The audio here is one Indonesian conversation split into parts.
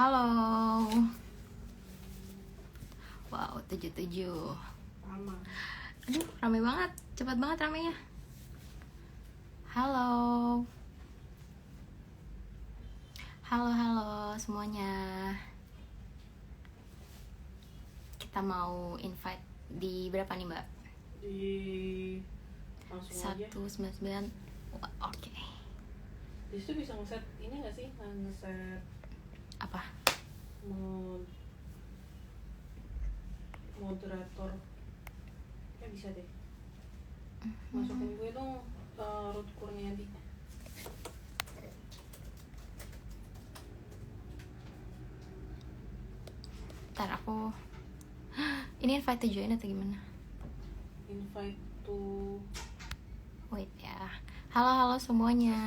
Halo. Wow, 77. Sama. Aduh, rame banget. Cepat banget ramenya. Halo. Halo semuanya. Kita mau invite di berapa nih, Mbak? Di langsung aja. 199. Oke. Di situ bisa ngeset ini nggak sih? Ngeset Apa? Moderator. Ya bisa deh. Masukin gue dong Ruth Kurniadi. Ntar aku ini invite to join atau gimana? Invite to. Wait ya. Halo semuanya.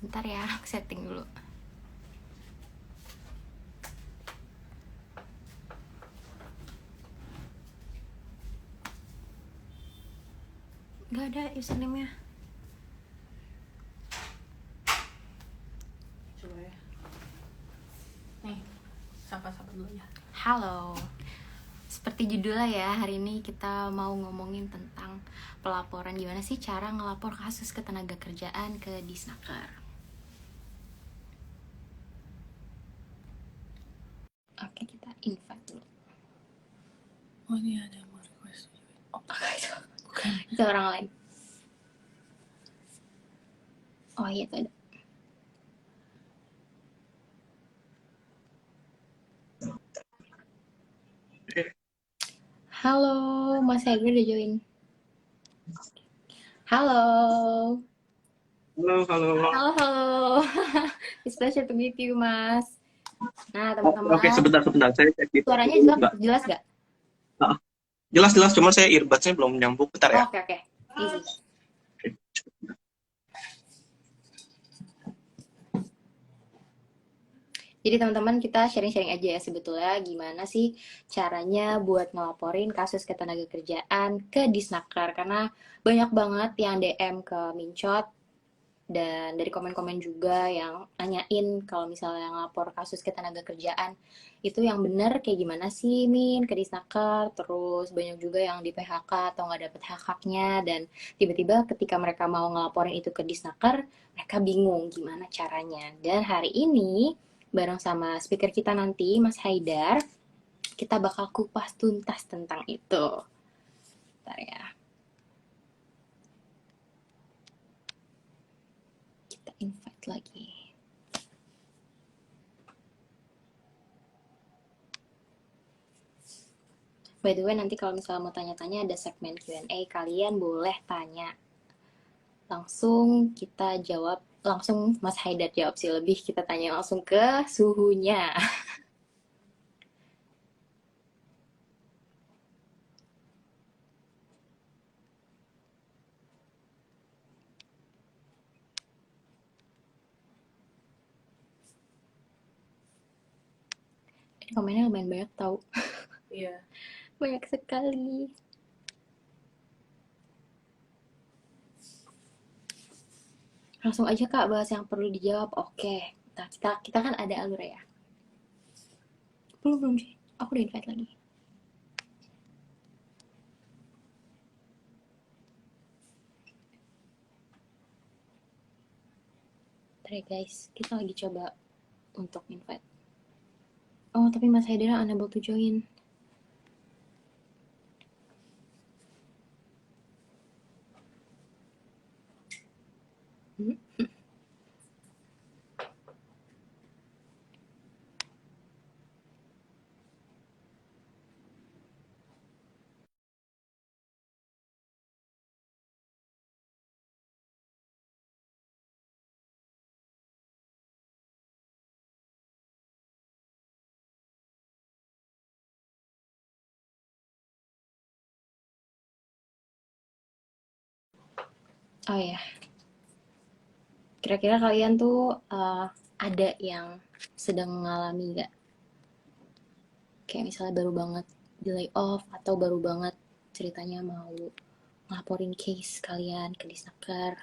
Bentar ya, aku setting dulu. Gak ada username-nya. Coba ya. Nih, sapa dulu ya. Halo. Seperti judulnya ya, hari ini kita mau ngomongin tentang pelaporan. Gimana sih cara ngelapor kasus ketenagakerjaan ke Disnaker. Oke, kita invite dulu. Oh, ini ada yang mau request. Oh, itu. Bukan. Itu orang lain. Oh iya, itu ada. Halo, Mas Heger udah join. Halo. Halo. It's pleasure to meet you, Mas. Nah, teman-teman. Oke, sebentar. Saya cek di Suaranya jelas gak? Jelas, cuma saya earbudnya belum nyambung. Bentar ya. Oke. Easy. Jadi teman-teman, kita sharing-sharing aja ya sebetulnya gimana sih caranya buat ngelaporin kasus ketenagakerjaan ke Disnaker. Karena banyak banget yang DM ke Mincot dan dari komen-komen juga yang nanyain kalau misalnya ngelapor kasus ketenagakerjaan itu yang bener kayak gimana sih Min ke Disnaker. Terus banyak juga yang di PHK atau nggak dapet hak-haknya dan tiba-tiba ketika mereka mau ngelaporin itu ke Disnaker mereka bingung gimana caranya. Dan hari ini bareng sama speaker kita nanti, Mas Haidar, kita bakal kupas tuntas tentang itu. Bentar ya. Kita invite lagi. By the way, nanti kalau misalnya mau tanya-tanya ada segmen Q&A, kalian boleh tanya. Langsung kita jawab, langsung Mas Haidar jawab sih, lebih kita tanya langsung ke suhunya. Komennya lumayan banyak tau. Iya. Banyak sekali. Langsung aja Kak bahas yang perlu dijawab. Oke. Nah, kita kan ada alur ya. Belum sih. Aku udah invite lagi. Ntar ya guys, kita lagi coba untuk invite. Oh, tapi Mas Haidar unable to join. Oh ya, kira-kira kalian tuh ada yang sedang mengalami nggak? Kayak misalnya baru banget di layoff atau baru banget ceritanya mau ngelaporin case kalian ke Disnaker.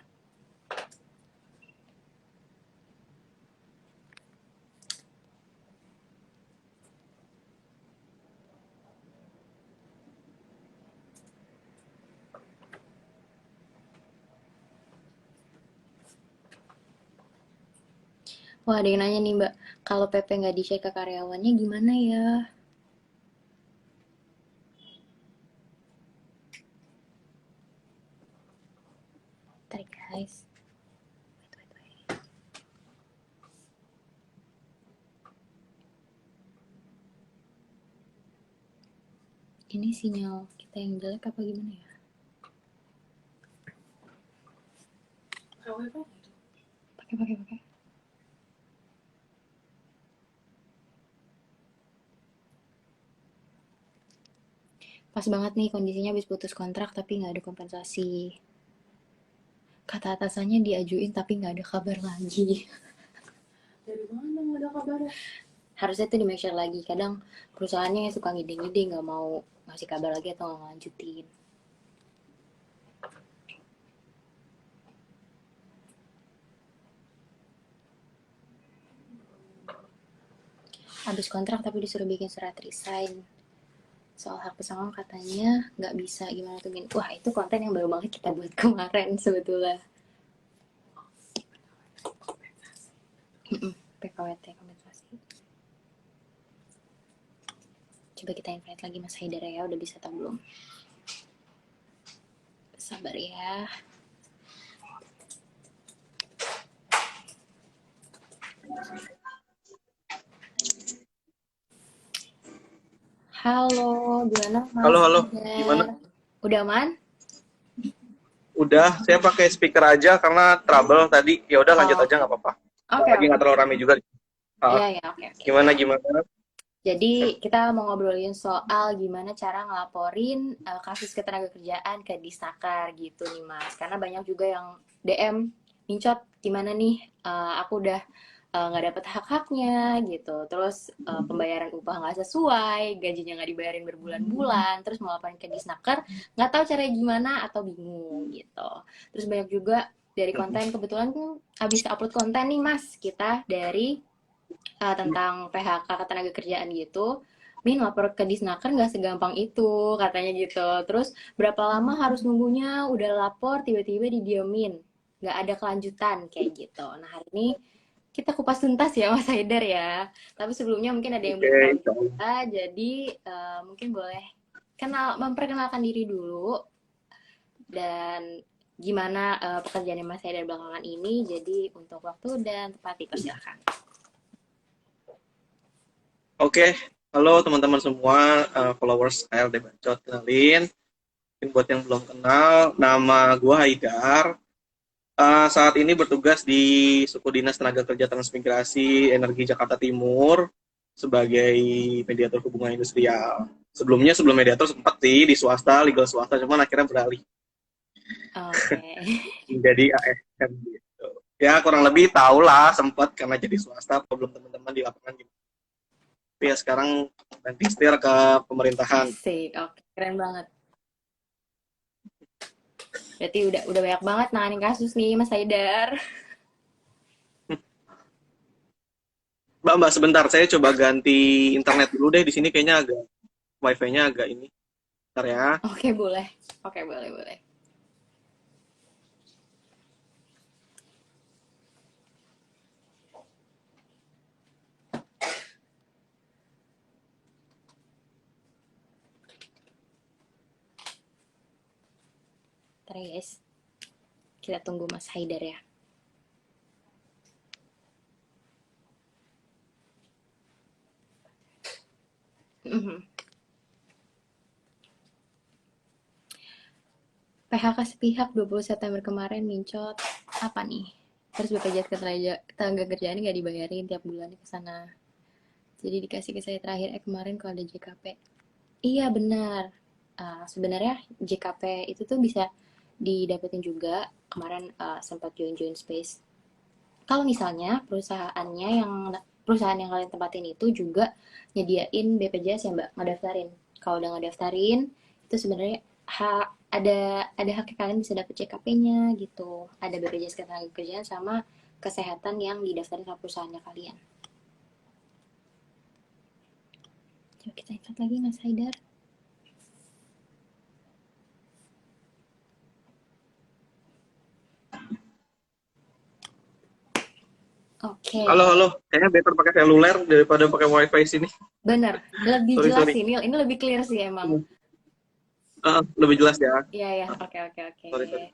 Wah, ada yang nanya nih Mbak, kalau PP nggak di-share ke karyawannya gimana ya? Ntar guys. Wait. Ini sinyal kita yang jelek apa gimana ya? Pakai wifi gitu. Pakai. Pas banget nih kondisinya habis putus kontrak tapi nggak ada kompensasi. Kata atasannya diajuin tapi nggak ada kabar lagi. Dari mana nggak ada kabarnya? Harusnya tuh di make sure lagi. Kadang perusahaannya suka ngide-ngide nggak mau ngasih kabar lagi atau nggak lanjutin. Habis kontrak tapi disuruh bikin surat resign. Soal hak pesangon katanya nggak bisa, gimana tuh Min? Wah, itu konten yang baru banget kita buat kemarin sebetulnya. PKWT kompensasi. Coba kita invite lagi Mas Haidar ya, udah bisa atau belum? Sabar ya. Halo, gimana Mas Halo, halo. Gimana? Haidar? Udah aman? Udah, saya pakai speaker aja karena trouble tadi. Ya udah lanjut Oh, aja nggak apa-apa. oke. Lagi nggak terlalu rame juga. Iya, Ah, ya, oke. gimana? Jadi kita mau ngobrolin soal gimana cara ngelaporin kasus ketenagakerjaan ke Disnaker gitu nih Mas. Karena banyak juga yang DM, Mincot gimana nih, aku udah nggak dapet hak-haknya gitu. Terus pembayaran upah nggak sesuai, gajinya nggak dibayarin berbulan-bulan, terus mau laporin ke Disnaker, nggak tahu caranya gimana atau bingung gitu. Terus banyak juga dari konten, kebetulan habis upload konten nih Mas, kita dari tentang PHK ketenagakerjaan gitu. Min lapor ke Disnaker nggak segampang itu katanya gitu. Terus berapa lama harus nunggunya? Udah lapor tiba-tiba didiemin, nggak ada kelanjutan kayak gitu. Nah hari ini kita kupas tuntas ya Mas Haidar ya. Tapi sebelumnya mungkin ada yang belum tahu Oke, juga, jadi mungkin boleh memperkenalkan diri dulu dan gimana pekerjaan Mas Haidar belakangan ini. Jadi untuk waktu dan tempat dipersilakan. Oke. Halo teman-teman semua, followers ALD Bacot. Kenalin, mungkin buat yang belum kenal, nama gue Haidar. Saat ini bertugas di Suku Dinas Tenaga Kerja Transmigrasi Energi Jakarta Timur sebagai mediator hubungan industrial. Sebelum mediator sempat sih di swasta, legal swasta, cuman akhirnya beralih Oke. menjadi ASN gitu. Ya kurang lebih tahu lah sempat karena jadi swasta problem teman-teman di lapangan gitu. Tapi ya sekarang ganti setir ke pemerintahan. Asik, oke, keren banget. Berarti udah banyak banget nanganin kasus nih, Mas Haidar. Mbak, sebentar, saya coba ganti internet dulu deh. Di sini kayaknya agak wifi-nya agak ini. Bentar ya. Oke, boleh. Oke, boleh. Ntar ya, guys. Kita tunggu Mas Haidar ya. Mhm. PHK sepihak 20 September kemarin mincot. Apa nih? Terus BPJS ketenaga kerjaan nggak dibayarin tiap bulan ke sana. Jadi dikasih ke saya terakhir kemarin kalau ada JKP. Iya benar. Sebenarnya JKP itu tuh bisa didapetin juga. Kemarin sempat join space. Kalau misalnya perusahaan yang kalian tempatin itu juga nyediain BPJS ya Mbak, ngedaftarin. Kalau udah ngedaftarin, itu sebenarnya hak ada hak kalian bisa dapet CKP-nya gitu. Ada BPJS ketenagakerjaan sama kesehatan yang didaftarin sama perusahaannya kalian. Coba kita lihat lagi Mas Haidar. Oke, Halo, halo. Kayaknya better pakai seluler daripada pakai wifi sini. bener. Lebih Sorry, jelas sorry. sih, ini lebih clear sih emang. Lebih jelas ya. Iya ya, oke oke oke. Sorry, sorry.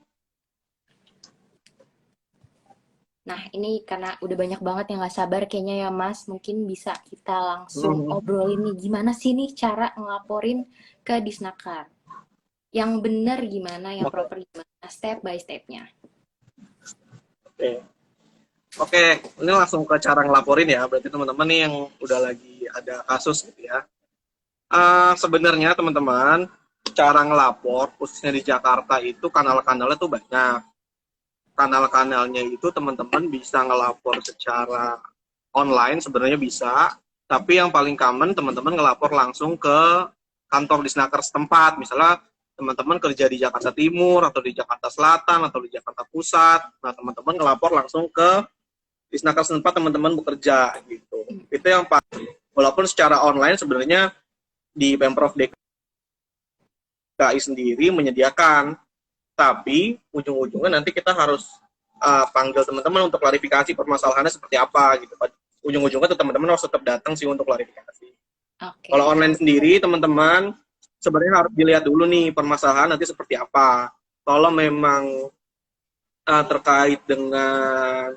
Nah, ini karena udah banyak banget yang nggak sabar kayaknya ya Mas, mungkin bisa kita langsung Mhm. obrolin nih gimana sih nih cara ngelaporin ke Disnaker. Yang bener gimana, yang Oke, proper gimana, step by stepnya. oke. Oke, ini langsung ke cara ngelaporin ya. Berarti teman-teman nih yang udah lagi ada kasus gitu ya. Sebenarnya teman-teman, cara ngelapor khususnya di Jakarta itu kanal-kanalnya tuh banyak. Kanal-kanalnya itu teman-teman bisa ngelapor secara online sebenarnya bisa, tapi yang paling common teman-teman ngelapor langsung ke kantor Disnaker setempat. Misalnya teman-teman kerja di Jakarta Timur atau di Jakarta Selatan atau di Jakarta Pusat. Nah, teman-teman ngelapor langsung ke Disnaker setempat teman-teman bekerja gitu. Itu yang paling, walaupun secara online sebenarnya di Pemprov DKI sendiri menyediakan, tapi ujung-ujungnya nanti kita harus panggil teman-teman untuk klarifikasi permasalahannya seperti apa gitu. Ujung-ujungnya tuh teman-teman harus tetap datang sih untuk klarifikasi. Oke, Kalau online sendiri teman-teman sebenarnya harus dilihat dulu nih permasalahan nanti seperti apa. Kalau memang terkait dengan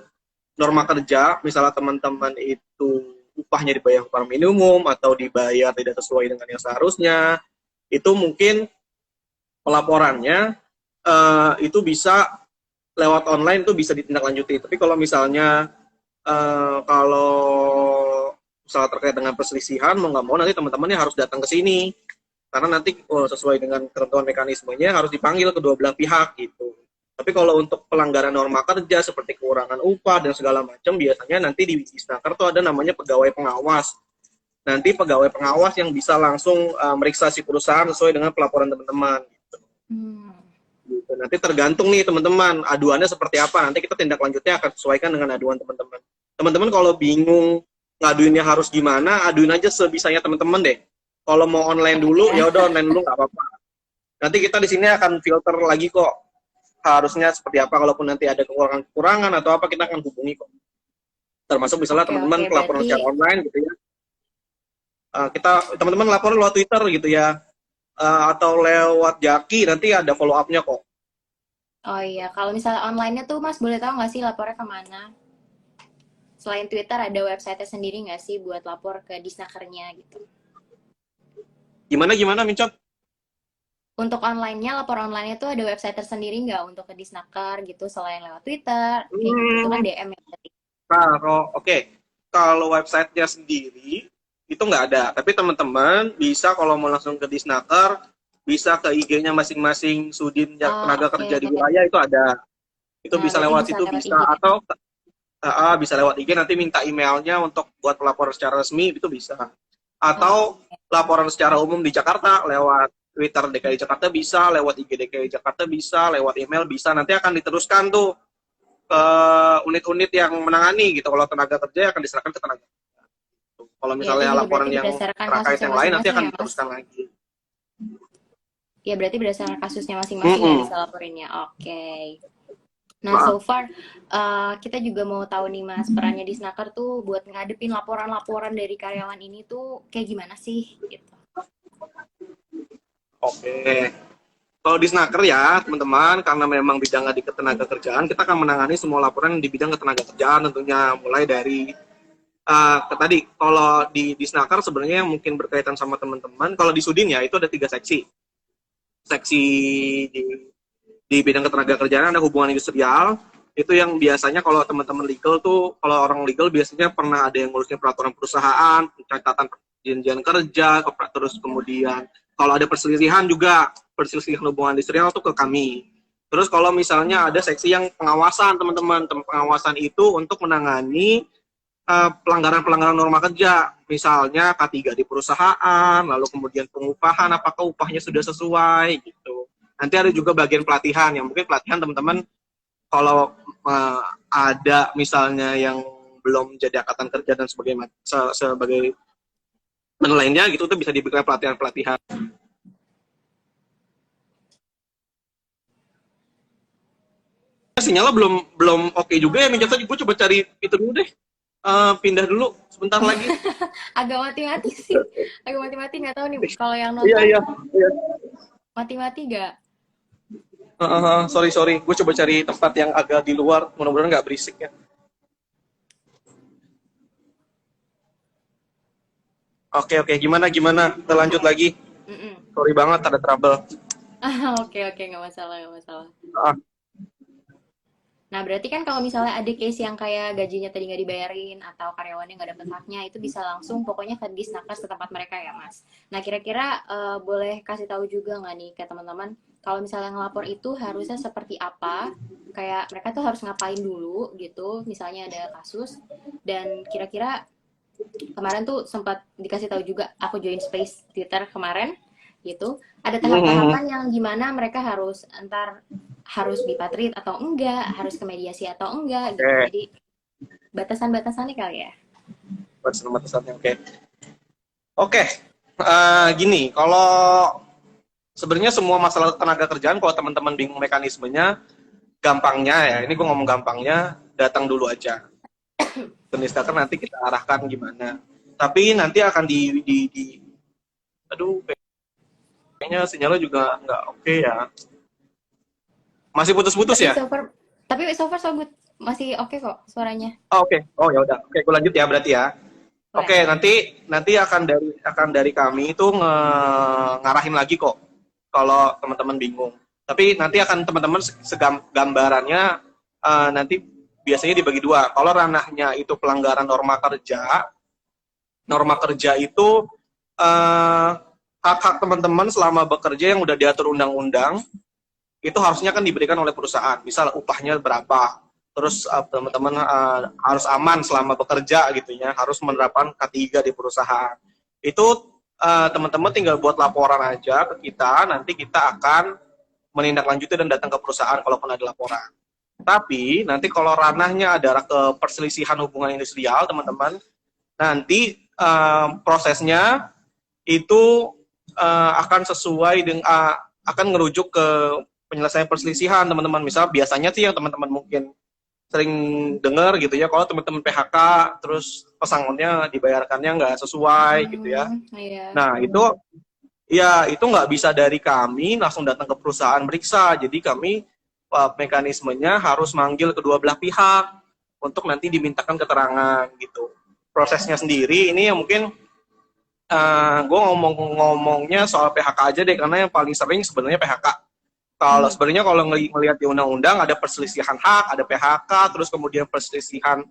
norma kerja, misalnya teman-teman itu upahnya dibayar upah minimum atau dibayar tidak sesuai dengan yang seharusnya, itu mungkin pelaporannya itu bisa lewat online itu bisa ditindaklanjuti. Tapi kalau misalnya kalau misalnya terkait dengan perselisihan, mau nggak mau nanti teman-temannya harus datang ke sini. Karena nanti sesuai dengan ketentuan mekanismenya harus dipanggil kedua belah pihak gitu. Tapi kalau untuk pelanggaran norma kerja seperti kekurangan upah dan segala macam, biasanya nanti di Disnaker tuh ada namanya pegawai pengawas. Nanti pegawai pengawas yang bisa langsung meriksa si perusahaan sesuai dengan pelaporan teman-teman. hmm, Gitu. Nanti tergantung nih teman-teman, aduannya seperti apa. Nanti kita tindak lanjutnya akan sesuaikan dengan aduan teman-teman. Teman-teman kalau bingung ngaduinnya harus gimana, aduin aja sebisanya teman-teman deh. Kalau mau online dulu, ya udah online dulu nggak apa-apa. Nanti kita di sini akan filter lagi kok. Harusnya seperti apa, kalaupun nanti ada kekurangan-kekurangan atau apa, kita akan hubungi kok. Termasuk misalnya oke oke, teman-teman pelaporan berarti secara online gitu ya. Kita teman-teman lapor lewat Twitter gitu ya. Atau lewat Jaki, nanti ada follow up-nya kok. oh iya, kalau misalnya online-nya tuh Mas boleh tahu nggak sih lapornya kemana? Selain Twitter ada website sendiri nggak sih buat lapor ke Disnakernya gitu? Gimana Mincot? Untuk online-nya, lapor online-nya tuh ada website tersendiri nggak untuk ke Disnaker gitu selain lewat Twitter kayak gitu? Itu kan Hmm, DM ya berarti. kalau websitenya sendiri itu nggak ada. Tapi teman-teman bisa kalau mau langsung ke Disnaker, bisa ke IG-nya masing-masing Sudin Oh, Tenaga oke. Kerja di wilayah itu ada. Itu Nah, bisa berarti lewat bisa situ lewat bisa IG. atau bisa lewat IG nanti minta emailnya untuk buat pelaporan secara resmi itu bisa. Oh, Atau laporan secara umum di Jakarta lewat Twitter DKI Jakarta bisa, lewat IG DKI Jakarta bisa, lewat email bisa. Nanti akan diteruskan tuh ke unit-unit yang menangani gitu. Kalau tenaga kerja akan diserahkan ke tenaga. Kalau ya itu misalnya juga laporan berarti yang berdasarkan terkait kasusnya yang lain nanti masing-masing akan ya, Mas? diteruskan lagi. Ya, berarti berdasarkan kasusnya masing-masing ya Mm-mm. bisa laporinnya. Oke. Nah, Nah, so far kita juga mau tahu nih, Mas, perannya di Snaker tuh buat ngadepin laporan-laporan dari karyawan ini tuh kayak gimana sih gitu. oke. Kalau di Snaker ya, teman-teman, karena memang bidangnya di ketenaga kerjaan, kita akan menangani semua laporan di bidang ketenaga kerjaan tentunya. Mulai dari tadi, kalau di Snaker sebenarnya yang mungkin berkaitan sama teman-teman, kalau di Sudin ya itu ada 3 seksi. Seksi di, di bidang ketenaga kerjaan ada hubungan industrial, itu yang biasanya kalau teman-teman legal tuh, kalau orang legal biasanya pernah ada yang ngurusnya peraturan perusahaan, pencatatan perjanjian kerja, terus kemudian kalau ada perselisihan juga, perselisihan hubungan industrial tuh ke kami. Terus kalau misalnya ada seksi yang pengawasan teman-teman, pengawasan itu untuk menangani pelanggaran-pelanggaran norma kerja, misalnya K3 di perusahaan, lalu kemudian pengupahan, apakah upahnya sudah sesuai gitu. Nanti ada juga bagian pelatihan, yang mungkin pelatihan teman-teman kalau ada misalnya yang belum jadi angkatan kerja dan sebagai lainnya gitu, itu bisa diberikan pelatihan-pelatihan. sinyalnya belum oke juga ya Minjot. Gue coba cari itu dulu deh. Pindah dulu sebentar lagi. Agak mati-mati sih. Agak mati-mati, nggak tahu nih kalau yang Iya, nonton iya. Iya. mati-mati nggak? Sorry. Gue coba cari tempat yang agak di luar. Mudah-mudahan nggak berisik ya. Oke. Gimana? Kita lanjut lagi. Mm-mm. Sorry banget ada trouble. Oke, nggak masalah, nggak masalah. Ah, Nah, berarti kan kalau misalnya ada case yang kayak gajinya tadi nggak dibayarin atau karyawannya nggak dapet haknya, itu bisa langsung pokoknya ke Disnaker setempat mereka ya, Mas. Nah, kira-kira boleh kasih tahu juga nggak nih ke teman-teman, kalau misalnya ngelapor itu harusnya seperti apa? Kayak mereka tuh harus ngapain dulu gitu, misalnya ada kasus, dan kira-kira kemarin tuh sempat dikasih tahu juga, aku join space Twitter kemarin, gitu. Ada tahapan-tahapan yang gimana mereka harus harus bipatrit atau enggak, harus ke mediasi atau enggak gitu. Oke. Jadi batasan-batasannya kali ya. Batasan-batasannya oke. Oke. Gini, kalau sebenarnya semua masalah tenaga kerjaan, kalau teman-teman bingung mekanismenya, gampangnya ya, ini gue ngomong gampangnya, datang dulu aja. Misalkan nanti kita arahkan gimana. Tapi nanti akan aduh, kayaknya sinyalnya juga nggak oke ya. Masih putus-putus ya? Tapi so far so good. Masih oke kok suaranya. Oke. Oh ya udah. Oke, gue lanjut ya berarti ya. Boleh. Oke, nanti akan dari kami itu ngarahin lagi kok kalau teman-teman bingung. Tapi nanti akan teman-teman gambarannya nanti biasanya dibagi dua. Kalau ranahnya itu pelanggaran norma kerja itu hak-hak teman-teman selama bekerja yang udah diatur undang-undang itu harusnya kan diberikan oleh perusahaan. Misal upahnya berapa, terus teman-teman harus aman selama bekerja gitu ya, harus menerapkan K3 di perusahaan. Itu teman-teman tinggal buat laporan aja ke kita, nanti kita akan menindaklanjuti dan datang ke perusahaan kalau pernah ada laporan. Tapi nanti kalau ranahnya adalah ke perselisihan hubungan industrial, teman-teman, nanti prosesnya itu akan sesuai dengan akan ngerujuk ke penyelesaian perselisihan, teman-teman. Misal biasanya sih yang teman-teman mungkin sering dengar gitu ya, kalau teman-teman PHK terus pesangonnya dibayarkannya nggak sesuai gitu ya. Iya. Nah itu nggak bisa dari kami langsung datang ke perusahaan meriksa. Jadi kami mekanismenya harus manggil kedua belah pihak untuk nanti dimintakan keterangan gitu. Prosesnya sendiri ini yang mungkin gue ngomongnya soal PHK aja deh, karena yang paling sering sebenarnya PHK. Kalau sebenarnya kalau ngelihat di undang-undang ada perselisihan hak, ada PHK, terus kemudian perselisihan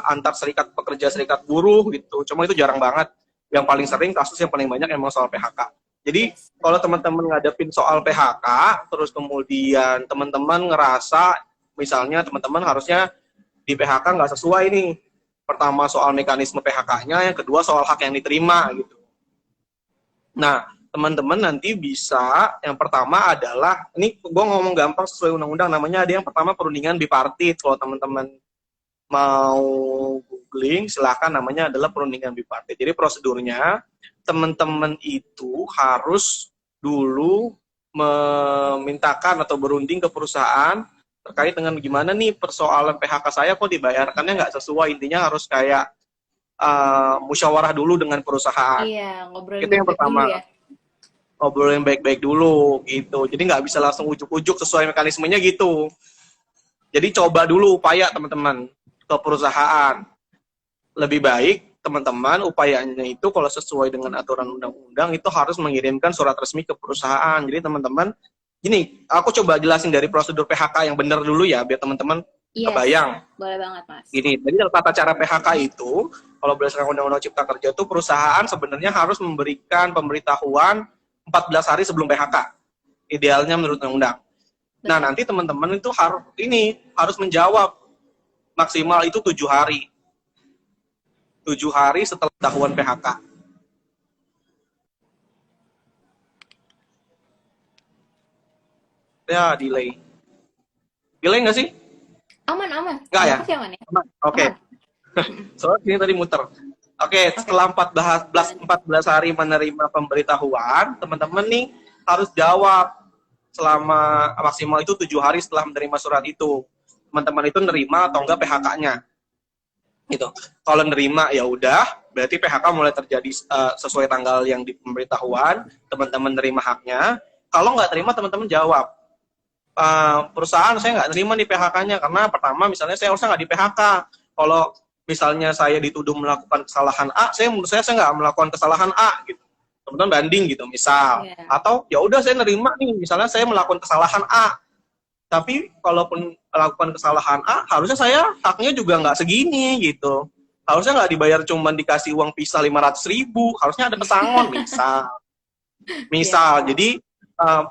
antar serikat pekerja, serikat buruh gitu. Cuma itu jarang banget. Yang paling sering kasus yang paling banyak emang soal PHK. Jadi kalau teman-teman ngadepin soal PHK, terus kemudian teman-teman ngerasa misalnya teman-teman harusnya di PHK nggak sesuai nih. Pertama soal mekanisme PHK-nya, yang kedua soal hak yang diterima gitu. Nah, teman-teman nanti bisa, yang pertama adalah, ini gue ngomong gampang sesuai undang-undang, namanya ada yang pertama perundingan bipartit. Kalau teman-teman mau googling, silahkan, namanya adalah perundingan bipartit. Jadi prosedurnya, teman-teman itu harus dulu memintakan atau berunding ke perusahaan terkait dengan gimana nih persoalan PHK saya kok dibayarkannya nggak sesuai. Intinya harus kayak musyawarah dulu dengan perusahaan. Iya, ngobrolin itu yang pertama dulu ya. Ngobrolin baik-baik dulu gitu. Jadi nggak bisa langsung ujuk-ujuk sesuai mekanismenya gitu. Jadi coba dulu upaya teman-teman ke perusahaan. Lebih baik teman-teman upayanya itu kalau sesuai dengan aturan undang-undang itu harus mengirimkan surat resmi ke perusahaan. Jadi teman-teman, gini, aku coba jelasin dari prosedur PHK yang benar dulu ya, biar teman-teman kebayang. Boleh banget, Mas. Gini, jadi tata cara PHK itu, kalau berdasarkan Undang-Undang Cipta Kerja itu perusahaan sebenarnya harus memberikan pemberitahuan 14 hari sebelum PHK. Idealnya menurut undang-undang. Nah, nanti teman-teman itu harus menjawab maksimal itu 7 hari. 7 hari setelah pemberitahuan PHK. Ya, delay. Delay nggak sih? Aman. Nggak ya? Aman ya? Oke. Soalnya ini tadi muter. Oke, setelah 14 hari menerima pemberitahuan, teman-teman nih harus jawab selama maksimal itu 7 hari setelah menerima surat itu. Teman-teman itu nerima atau enggak PHK-nya. Gitu. Kalau nerima ya udah, berarti PHK mulai terjadi sesuai tanggal yang di pemberitahuan, teman-teman nerima haknya. Kalau nggak terima, teman-teman jawab. Perusahaan saya nggak terima nih PHK-nya karena pertama misalnya saya harusnya nggak di PHK. Kalau misalnya saya dituduh melakukan kesalahan A, menurut saya nggak melakukan kesalahan A gitu. Teman-teman banding gitu misal. Yeah. Atau ya udah saya nerima nih, misalnya saya melakukan kesalahan A. Tapi kalaupun melakukan kesalahan A, harusnya saya haknya juga nggak segini gitu. Harusnya nggak dibayar cuma dikasih uang pisah 500.000, harusnya ada pesangon misal. Jadi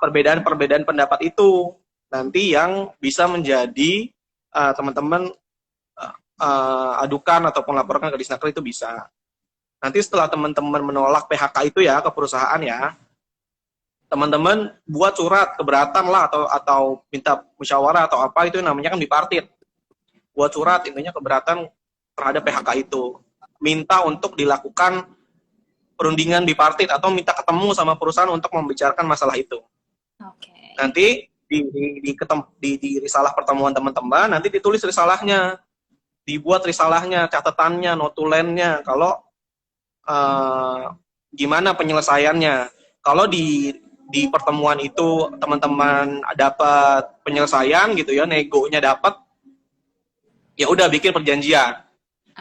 perbedaan-perbedaan pendapat itu nanti yang bisa menjadi teman-teman adukan ataupun laporkan ke Disnaker itu bisa. Nanti setelah teman-teman menolak PHK itu ya ke perusahaan ya, teman-teman buat surat keberatan lah atau minta musyawarah atau apa itu namanya kan bipartit. Buat surat intinya keberatan terhadap PHK itu. Minta untuk dilakukan perundingan bipartit atau minta ketemu sama perusahaan untuk membicarakan masalah itu. Oke. Nanti di risalah pertemuan teman-teman nanti ditulis risalahnya. Dibuat risalahnya, catatannya, notulennya kalau gimana penyelesaiannya. Kalau di pertemuan itu teman-teman dapat penyelesaian gitu ya, negonya dapat, ya udah bikin perjanjian.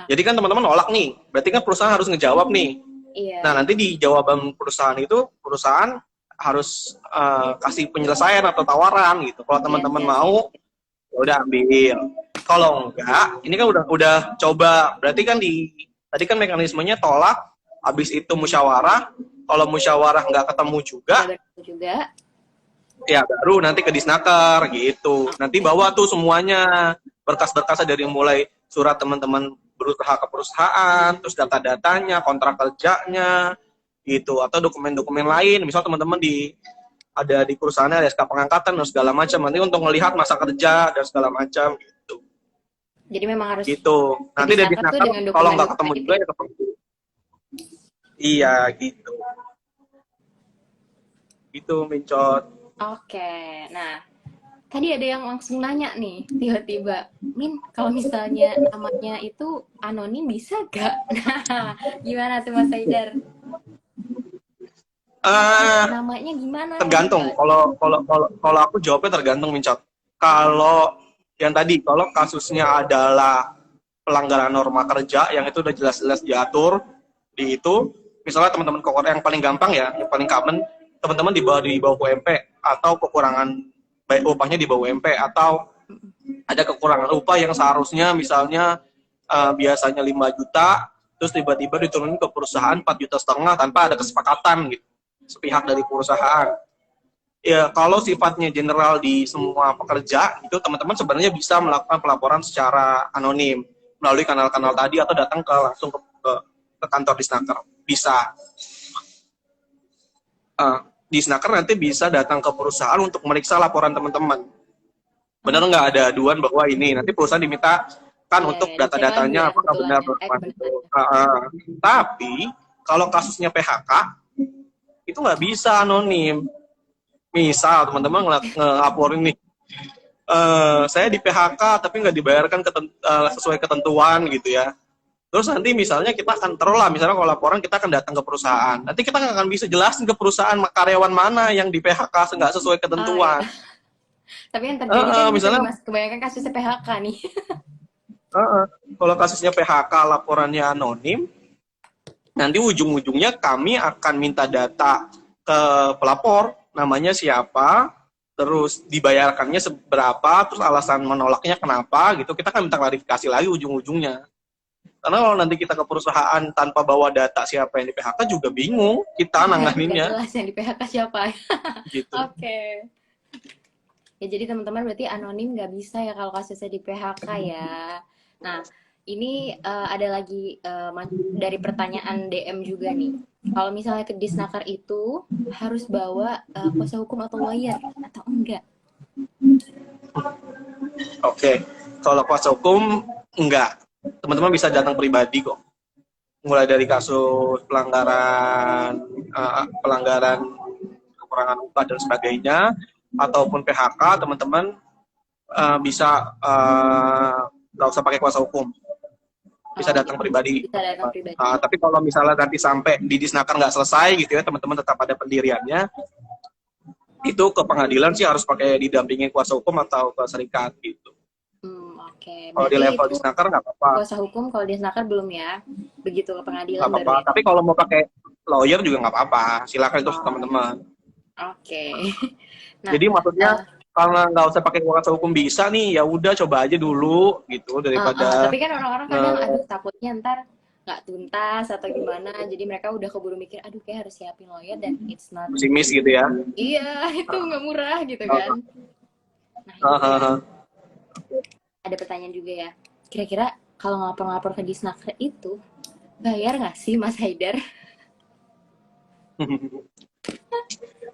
Jadi kan teman-teman nolak nih, berarti kan perusahaan harus ngejawab nih. Iya. Nah nanti di jawaban perusahaan itu, perusahaan harus kasih penyelesaian atau tawaran gitu. Kalau teman-teman mau, ya udah ambil. Kalau enggak, ini kan udah coba, berarti kan tadi kan mekanismenya tolak, habis itu musyawarah. Kalau musyawarah nggak ketemu juga, ya baru nanti ke Disnaker gitu. Nanti bawa tuh semuanya, berkas-berkasnya dari mulai surat teman-teman berusaha ke perusahaan, terus data-datanya, kontrak kerjanya, gitu. Atau dokumen-dokumen lain, misal teman-teman ada di perusahaannya ada SK pengangkatan dan segala macam. Nanti untuk melihat masa kerja dan segala macam gitu. Jadi memang harus gitu. Nanti dari Disnaker kalau nggak ketemu juga ya ketemu. Iya gitu. Gitu Mincot. Oke, nah tadi ada yang langsung nanya nih tiba-tiba, Min kalau misalnya namanya itu anonim bisa gak? Nah, gimana tuh Mas Haidar? Namanya gimana? Tergantung. Kalau aku jawabnya tergantung Mincot. Kalau yang tadi, kalau kasusnya adalah pelanggaran norma kerja yang itu udah jelas-jelas diatur di itu, misalnya teman-teman yang paling gampang ya, yang paling common, teman-teman di bawah UMP atau kekurangan baik upahnya di bawah UMP atau ada kekurangan upah yang seharusnya misalnya biasanya 5 juta terus tiba-tiba diturunin ke perusahaan 4,5 juta tanpa ada kesepakatan gitu sepihak dari perusahaan. Ya kalau sifatnya general di semua pekerja itu teman-teman sebenarnya bisa melakukan pelaporan secara anonim melalui kanal-kanal tadi atau datang langsung ke kantor Disnaker. Bisa. Disnaker nanti bisa datang ke perusahaan untuk meriksa laporan teman-teman. Benar nggak ada aduan bahwa ini nanti perusahaan diminta kan untuk data-datanya apakah benar itu. Tapi kalau kasusnya PHK itu nggak bisa anonim. Misal teman-teman ngelaporin nih, saya di PHK tapi nggak dibayarkan sesuai ketentuan gitu ya. Terus nanti misalnya kita akan terulah, misalnya kalau laporan kita akan datang ke perusahaan. Nanti kita nggak akan bisa jelasin ke perusahaan karyawan mana yang di PHK nggak sesuai ketentuan. Iya. Tapi yang terjadi kan misalnya, Mas, kebanyakan kasusnya PHK nih. Kalau kasusnya PHK laporannya anonim, nanti ujung-ujungnya kami akan minta data ke pelapor, namanya siapa, terus dibayarkannya seberapa, terus alasan menolaknya kenapa, gitu. Kita akan minta klarifikasi lagi ujung-ujungnya. Karena kalau nanti kita ke perusahaan tanpa bawa data siapa yang di PHK juga bingung kita nanganinnya. Gak jelas yang di PHK siapa. Gitu. Oke. Ya jadi teman-teman berarti anonim nggak bisa ya kalau kasusnya di PHK ya. Nah ini ada lagi dari pertanyaan DM juga nih. Kalau misalnya ke Disnaker itu harus bawa kuasa hukum atau lawyer atau enggak? Oke. Kalau kuasa hukum enggak. Teman-teman bisa datang pribadi kok. Mulai dari kasus pelanggaran kekurangan upah dan sebagainya, ataupun PHK, teman-teman bisa nggak usah pakai kuasa hukum, bisa Oh, datang pribadi. bisa datang pribadi. Tapi kalau misalnya nanti sampai di disnaker nggak selesai gitu ya, teman-teman tetap ada pendiriannya, itu ke pengadilan sih harus pakai didampingin kuasa hukum atau ke serikat gitu. Oke. Kalau di Berarti level itu disnaker nggak apa-apa, kuasa hukum, kalau di Snaker belum ya? Begitu ke pengadilan nggak baru apa-apa. ya? Tapi kalau mau pakai lawyer juga nggak apa-apa, silakan itu Oh, teman-teman. oke. Nah, Jadi maksudnya eh, karena nggak usah pakai kuasa hukum bisa nih, ya udah coba aja dulu gitu tapi daripada kan orang-orang kadang, aduh takutnya ntar nggak tuntas atau gimana, jadi mereka udah keburu mikir, aduh kayak harus siapin lawyer dan it's not, pesimis gitu ya. iya itu nggak murah gitu kan. Nah ini nih, ada pertanyaan juga ya, kira-kira kalau ngelapor-ngelapor ke Disnaker itu bayar nggak sih Mas Haidar?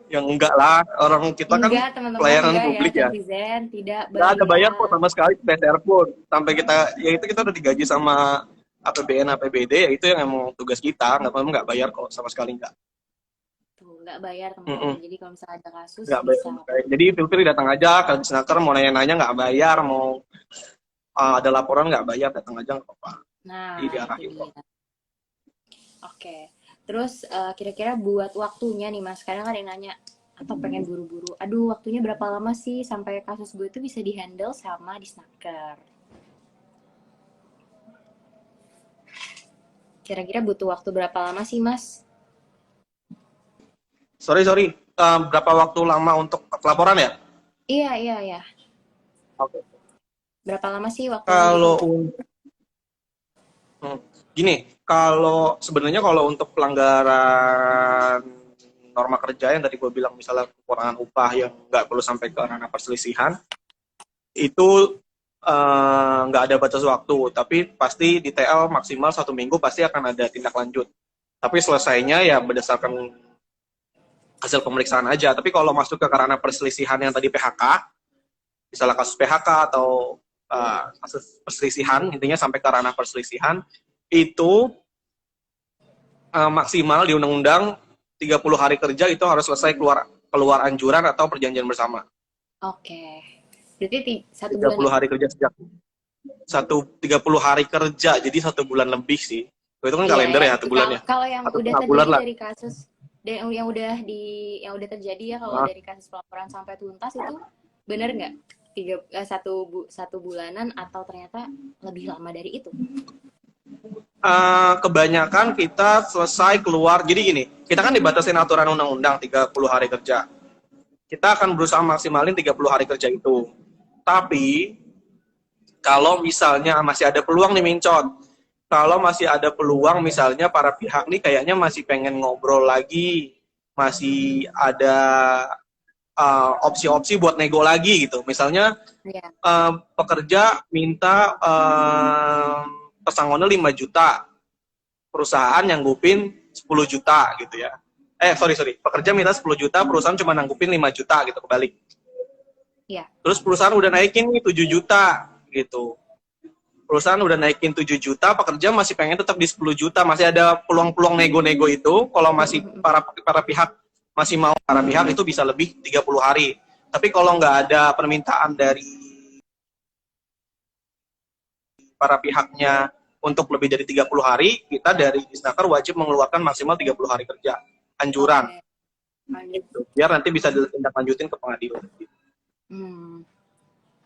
Yang enggak lah, orang kita kan Enggak teman-teman, pelayanan enggak ya publik ya. netizen, tidak Nggak ada bayar kok bayar. sama sekali PTR pun. Sampai kita, ya itu kita udah digaji sama APBN, APBD, ya itu yang emang tugas kita. Nggak bayar kok, sama sekali nggak. Tuh nggak bayar Mm-mm. teman-teman, jadi kalau misalnya ada kasus Nggak bayar bisa sama sekali. lapor. Jadi pilih datang aja ke Disnaker, mau nanya-nanya nggak bayar, mau ada laporan nggak bayar, datang aja nggak apa-apa. Nah Jadi itu diarahin kok. dia. Oke, terus kira-kira buat waktunya nih Mas, kadang kan yang nanya atau pengen buru-buru, aduh waktunya berapa lama sih sampai kasus gue itu bisa dihandle sama Disnaker? Kira-kira butuh waktu berapa lama sih Mas? Sorry. Berapa waktu lama untuk laporan ya? Iya, iya, iya. Oke. Berapa lama sih waktunya gitu? Kalau gini, kalau sebenarnya kalau untuk pelanggaran norma kerja yang tadi gue bilang, misalnya kekurangan upah yang nggak perlu sampai ke ranah perselisihan, itu nggak ada batas waktu, tapi pasti di TL maksimal 1 minggu pasti akan ada tindak lanjut. Tapi selesainya ya berdasarkan hasil pemeriksaan aja. Tapi kalau masuk ke ranah perselisihan yang tadi PHK, misalnya kasus PHK atau kasus perselisihan, intinya sampai ke ranah perselisihan, itu maksimal di undang-undang 30 hari kerja itu harus selesai keluar anjuran atau perjanjian bersama. Oke. Berarti 1 bulan 30 ya? hari kerja sejak 30 hari kerja, jadi 1 bulan lebih sih. Itu kan Iya kalender ya. ya, 1 bulan ya. Kalau yang Satu udah setengah bulan terjadi lah. dari kasus dan yang udah terjadi ya, kalau Nah, dari kasus pelaporan sampai tuntas itu bener nggak? 1 bulanan atau ternyata lebih lama dari itu? kebanyakan kita selesai keluar. Jadi gini, kita kan dibatasin aturan undang-undang 30 hari kerja. Kita akan berusaha maksimalin 30 hari kerja itu. Tapi kalau misalnya masih ada peluang nih Mincot, kalau masih ada peluang misalnya para pihak nih kayaknya masih pengen ngobrol lagi, masih ada opsi-opsi buat nego lagi gitu. Misalnya Iya. pekerja minta pesangonnya 5 juta, perusahaan nyanggupin 10 juta gitu ya. Sorry. Pekerja minta 10 juta, perusahaan cuma nanggupin 5 juta gitu, kebalik. Iya. Terus perusahaan udah naikin nih 7 juta gitu. Perusahaan udah naikin 7 juta, pekerja masih pengen tetap di 10 juta. Masih ada peluang-peluang nego-nego itu. Kalau masih para pihak masih mau, para pihak itu bisa lebih 30 hari. Tapi kalau nggak ada permintaan dari para pihaknya untuk lebih dari 30 hari, kita dari Disnaker wajib mengeluarkan maksimal 30 hari kerja. Anjuran. Oke. Lanjut. Gitu. Biar nanti bisa ditindaklanjutin ke pengadilan.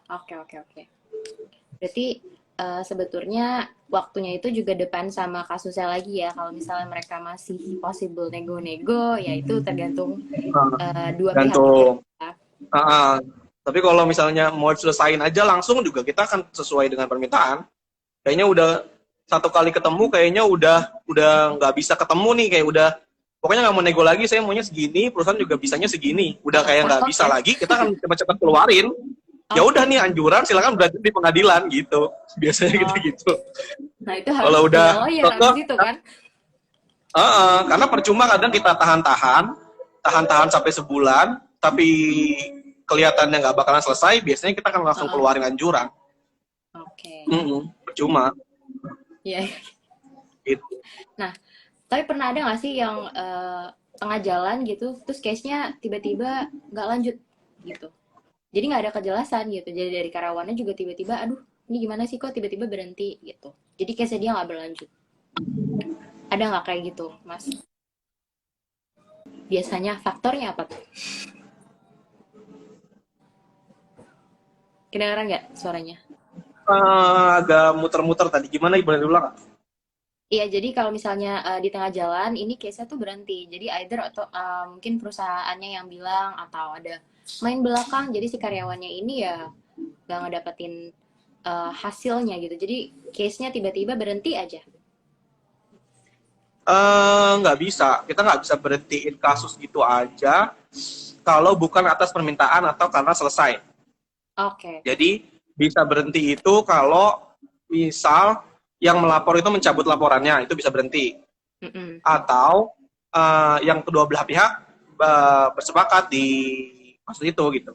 Oke. Berarti sebetulnya waktunya itu juga depend sama kasusnya lagi ya. Kalau misalnya mereka masih possible nego-nego, ya itu tergantung dua pihak Gantung. ya. Tapi kalau misalnya mau selesain aja langsung juga, kita akan sesuai dengan permintaan. Kayaknya udah satu kali ketemu, kayaknya udah nggak bisa ketemu nih, kayak udah pokoknya nggak mau nego lagi, saya maunya segini, perusahaan juga bisanya segini, udah kayak nggak bisa lagi, kita akan cepat-cepat keluarin. Ya udah nih anjuran, silakan berarti di pengadilan gitu, biasanya gitu. Nah itu harus Kalau udah punya lawyer habis itu kan. karena percuma kadang kita tahan-tahan sampai sebulan, tapi kelihatannya nggak bakalan selesai, biasanya kita akan langsung keluarin anjuran. Oke. Percuma. Iya. Gitu. Nah, tapi pernah ada nggak sih yang tengah jalan gitu, terus case-nya tiba-tiba nggak lanjut? gitu. Jadi nggak ada kejelasan gitu. Jadi dari karyawannya juga tiba-tiba, aduh ini gimana sih kok tiba-tiba berhenti gitu. Jadi case dia nggak berlanjut. Ada nggak kayak gitu, Mas? Biasanya faktornya apa tuh? Kedengeran nggak suaranya? Agak muter-muter tadi. Gimana boleh diulang nggak? Iya, jadi kalau misalnya di tengah jalan ini case-nya tuh berhenti. Jadi either atau mungkin perusahaannya yang bilang atau ada main belakang. Jadi si karyawannya ini ya nggak ngedapetin hasilnya gitu. Jadi case-nya tiba-tiba berhenti aja. Nggak bisa. Kita nggak bisa berhentiin kasus gitu aja kalau bukan atas permintaan atau karena selesai. Oke. Jadi bisa berhenti itu kalau misal yang melapor itu mencabut laporannya, itu bisa berhenti. Mm-mm. Atau yang kedua belah pihak bersepakat di kasus itu gitu.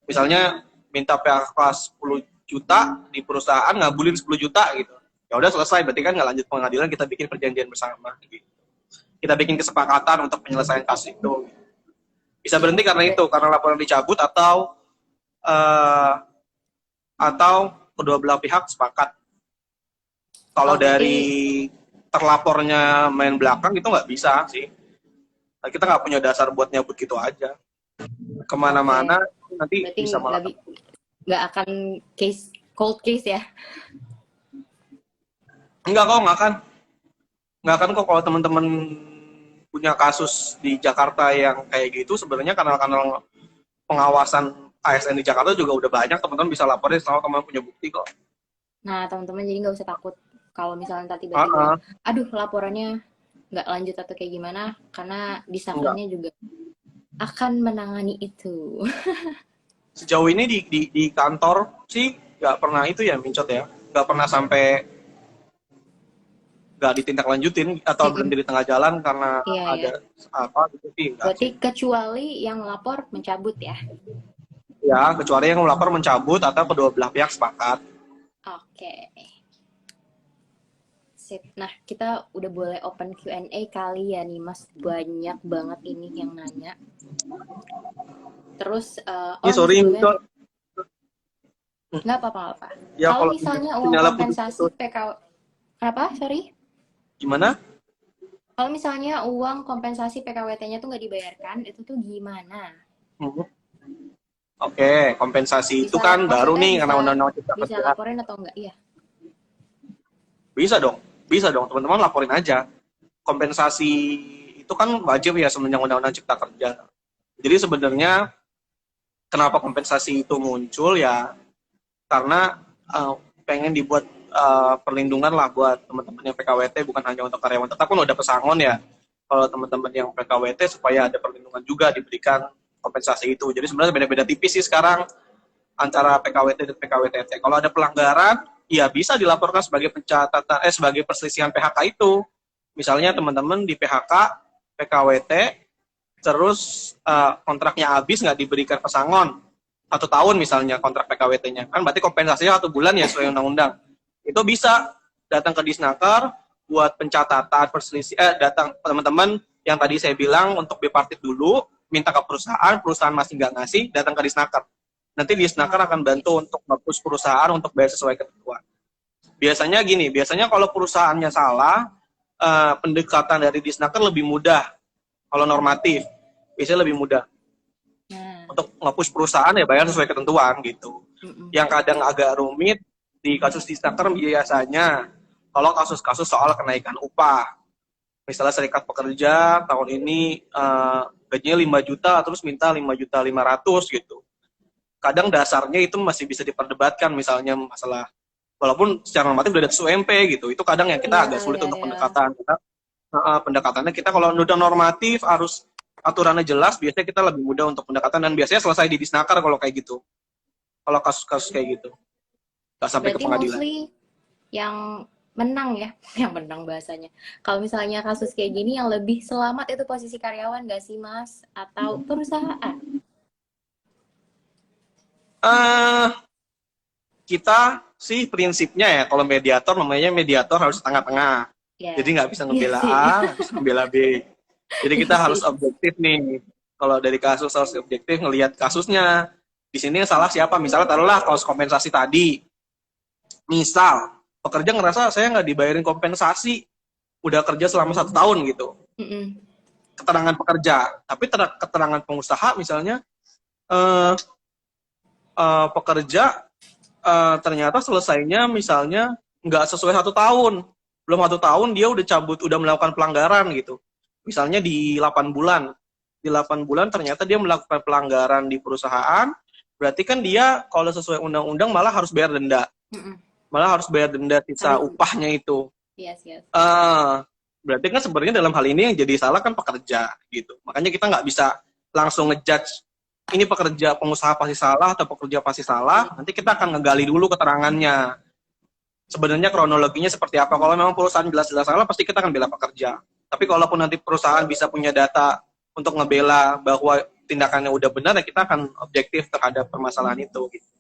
Misalnya minta PHK 10 juta di perusahaan ngabulin 10 juta gitu. Ya udah selesai, berarti kan nggak lanjut pengadilan, kita bikin perjanjian bersama gitu. Kita bikin kesepakatan untuk penyelesaian kasus itu. Bisa berhenti karena itu, karena laporan dicabut atau kedua belah pihak sepakat. Kalau dari terlapornya main belakang itu nggak bisa sih. Nah, kita nggak punya dasar buat nyabut gitu aja. Kemana-mana nanti berarti bisa malah. nggak akan cold case ya? Nggak akan kok kalau teman-teman punya kasus di Jakarta yang kayak gitu, sebenarnya kanal-kanal pengawasan ASN di Jakarta juga udah banyak, teman-teman bisa laporin selama teman punya bukti kok. Nah, teman-teman jadi nggak usah takut kalau misalnya ntar tiba-tiba, aduh laporannya nggak lanjut atau kayak gimana, karena disnakernya juga akan menangani itu. Sejauh ini di kantor sih nggak pernah itu ya, Mincot ya, nggak pernah sampai nggak ditindaklanjutin atau berhenti di tengah jalan karena ada apa gitu sih. Berarti kecuali yang lapor mencabut ya? Ya, kecuali yang melapor mencabut atau kedua belah pihak sepakat. Oke. Sip. Nah, kita udah boleh open Q&A kali ya nih, Mas. Banyak banget ini yang nanya. Terus, sorry, Mincot. Nggak apa-apa. Ya, kalau misalnya uang kompensasi PKW... Kenapa? Sorry? Gimana? Kalau misalnya uang kompensasi PKWT-nya tuh nggak dibayarkan, itu tuh gimana? Oke, kompensasi bisa, itu kan baru nih karena undang-undang cipta kerja. Bisa laporin atau enggak? Iya. Bisa dong, teman-teman laporin aja. Kompensasi itu kan wajib ya semenjak undang-undang cipta kerja. Jadi sebenarnya kenapa kompensasi itu muncul ya karena pengen dibuat perlindungan lah buat teman-teman yang PKWT, bukan hanya untuk karyawan tetap, kan udah pesangon ya kalau teman-teman yang PKWT supaya ada perlindungan juga diberikan kompensasi itu. Jadi sebenarnya beda-beda tipis sih sekarang antara PKWT dan PKWTT. Kalau ada pelanggaran, ya bisa dilaporkan sebagai pencatatan sebagai perselisihan PHK itu. Misalnya teman-teman di PHK PKWT terus kontraknya habis nggak diberikan pesangon 1 tahun misalnya kontrak PKWT-nya, kan berarti kompensasinya 1 bulan ya sesuai undang-undang. Itu bisa datang ke Disnaker buat pencatatan datang teman-teman yang tadi saya bilang untuk bipartit dulu, minta ke perusahaan masih nggak ngasih, datang ke Disnaker. Nanti Disnaker akan bantu untuk nge-push perusahaan untuk bayar sesuai ketentuan. Biasanya kalau perusahaannya salah, pendekatan dari Disnaker lebih mudah. Kalau normatif, biasanya lebih mudah. Untuk nge-push perusahaan ya bayar sesuai ketentuan gitu. Yang kadang agak rumit di kasus Disnaker biasanya kalau kasus-kasus soal kenaikan upah. Misalnya serikat pekerja tahun ini gajinya 5 juta terus minta 5.500.000 gitu. Kadang dasarnya itu masih bisa diperdebatkan, misalnya masalah walaupun secara normatif udah ada UMP gitu. Itu kadang yang kita agak sulit untuk pendekatan. Pendekatannya kita kalau udah normatif harus aturannya jelas, biasanya kita lebih mudah untuk pendekatan dan biasanya selesai di Disnaker kalau kayak gitu. Kalau kasus-kasus kayak gitu. Nggak sampai ke pengadilan. Mostly yang menang ya, yang menang bahasanya. Kalau misalnya kasus kayak gini yang lebih selamat itu posisi karyawan nggak sih, Mas? Atau perusahaan? Kita sih prinsipnya ya, kalau mediator namanya mediator harus tengah-tengah. Jadi nggak bisa ngebela A, nggak bisa ngebela B. Jadi kita harus objektif nih. Kalau dari kasus harus objektif, ngelihat kasusnya. Di sini yang salah siapa? Misalnya taruhlah kasus kompensasi tadi. Misal pekerja ngerasa saya nggak dibayarin kompensasi, udah kerja selama 1 tahun gitu. Mm-mm. Keterangan pekerja, tapi keterangan pengusaha misalnya eh, pekerja ternyata selesainya misalnya nggak sesuai 1 tahun, belum 1 tahun dia udah cabut, udah melakukan pelanggaran gitu. Misalnya di 8 bulan, di 8 bulan ternyata dia melakukan pelanggaran di perusahaan, berarti kan dia kalau sesuai undang-undang malah harus bayar denda, Mm-mm. malah harus bayar denda sisa Aduh. upahnya itu. Yes, yes. Berarti kan sebenarnya dalam hal ini yang jadi salah kan pekerja gitu. Makanya kita nggak bisa langsung ngejudge ini pekerja pengusaha pasti salah atau pekerja pasti salah. Nanti kita akan ngegali dulu keterangannya. Sebenarnya kronologinya seperti apa. Kalau memang perusahaan jelas-jelas salah, pasti kita akan bela pekerja. Tapi kalaupun nanti perusahaan bisa punya data untuk ngebela bahwa tindakannya udah benar, ya kita akan objektif terhadap permasalahan itu. Gitu.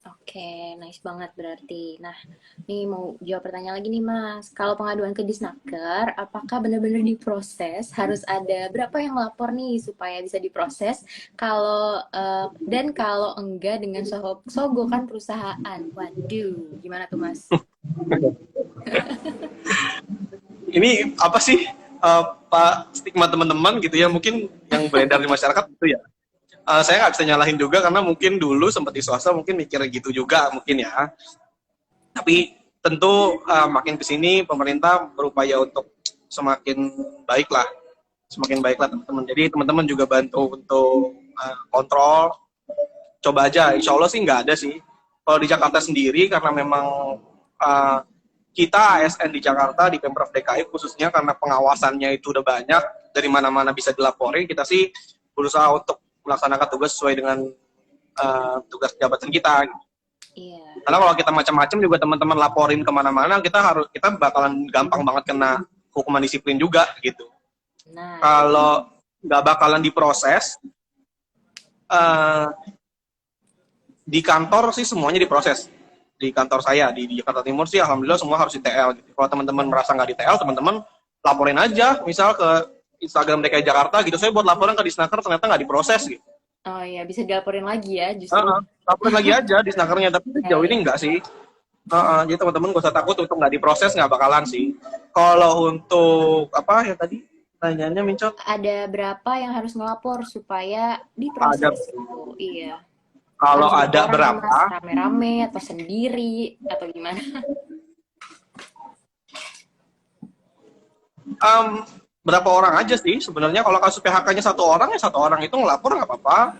Oke, nice banget berarti. Nah, nih mau jawab pertanyaan lagi nih Mas. Kalau pengaduan ke Disnaker, apakah benar-benar diproses? Harus ada berapa yang lapor nih supaya bisa diproses? Kalau dan kalau enggak dengan sogokan perusahaan. Waduh, gimana tuh Mas? Ini apa sih Pak stigma teman-teman gitu ya, mungkin yang beredar di masyarakat itu ya. Saya nggak bisa nyalahin juga karena mungkin dulu sempat di swasta mungkin mikir gitu juga mungkin ya. Tapi tentu makin kesini pemerintah berupaya untuk semakin baiklah, teman-teman. Jadi teman-teman juga bantu untuk kontrol. Coba aja, insya Allah sih nggak ada sih. Kalau di Jakarta sendiri karena memang kita ASN di Jakarta di Pemprov DKI khususnya karena pengawasannya itu udah banyak, dari mana-mana bisa dilaporin, kita sih berusaha untuk melaksanakan tugas sesuai dengan tugas jabatan kita. Iya. Karena kalau kita macam-macam juga teman-teman laporin kemana-mana, kita bakalan gampang banget kena hukuman disiplin juga gitu. Nah, Kalau nggak bakalan diproses, di kantor sih semuanya diproses. Di kantor saya di Jakarta Timur sih alhamdulillah semua harus di TL. Gitu. Kalau teman-teman merasa nggak di TL, teman-teman laporin aja, misal ke Instagram DKI Jakarta gitu, saya buat laporan ke Disnaker ternyata nggak diproses gitu. oh ya bisa dilaporin lagi ya justru. Laporin lagi aja di Disnakernya, tapi sejauh ini nggak sih. Jadi teman-teman gak usah takut untuk nggak diproses, nggak bakalan sih. Kalau untuk apa ya tadi pertanyaannya Mincot? Ada berapa yang harus ngelapor supaya diproses gitu? Iya. Kalau Harus ada berapa orang, berapa? Mas? Rame-rame atau sendiri atau gimana? Berapa orang aja sih sebenarnya. Kalau kasus PHK-nya 1 orang, ya 1 orang itu ngelapor nggak apa-apa.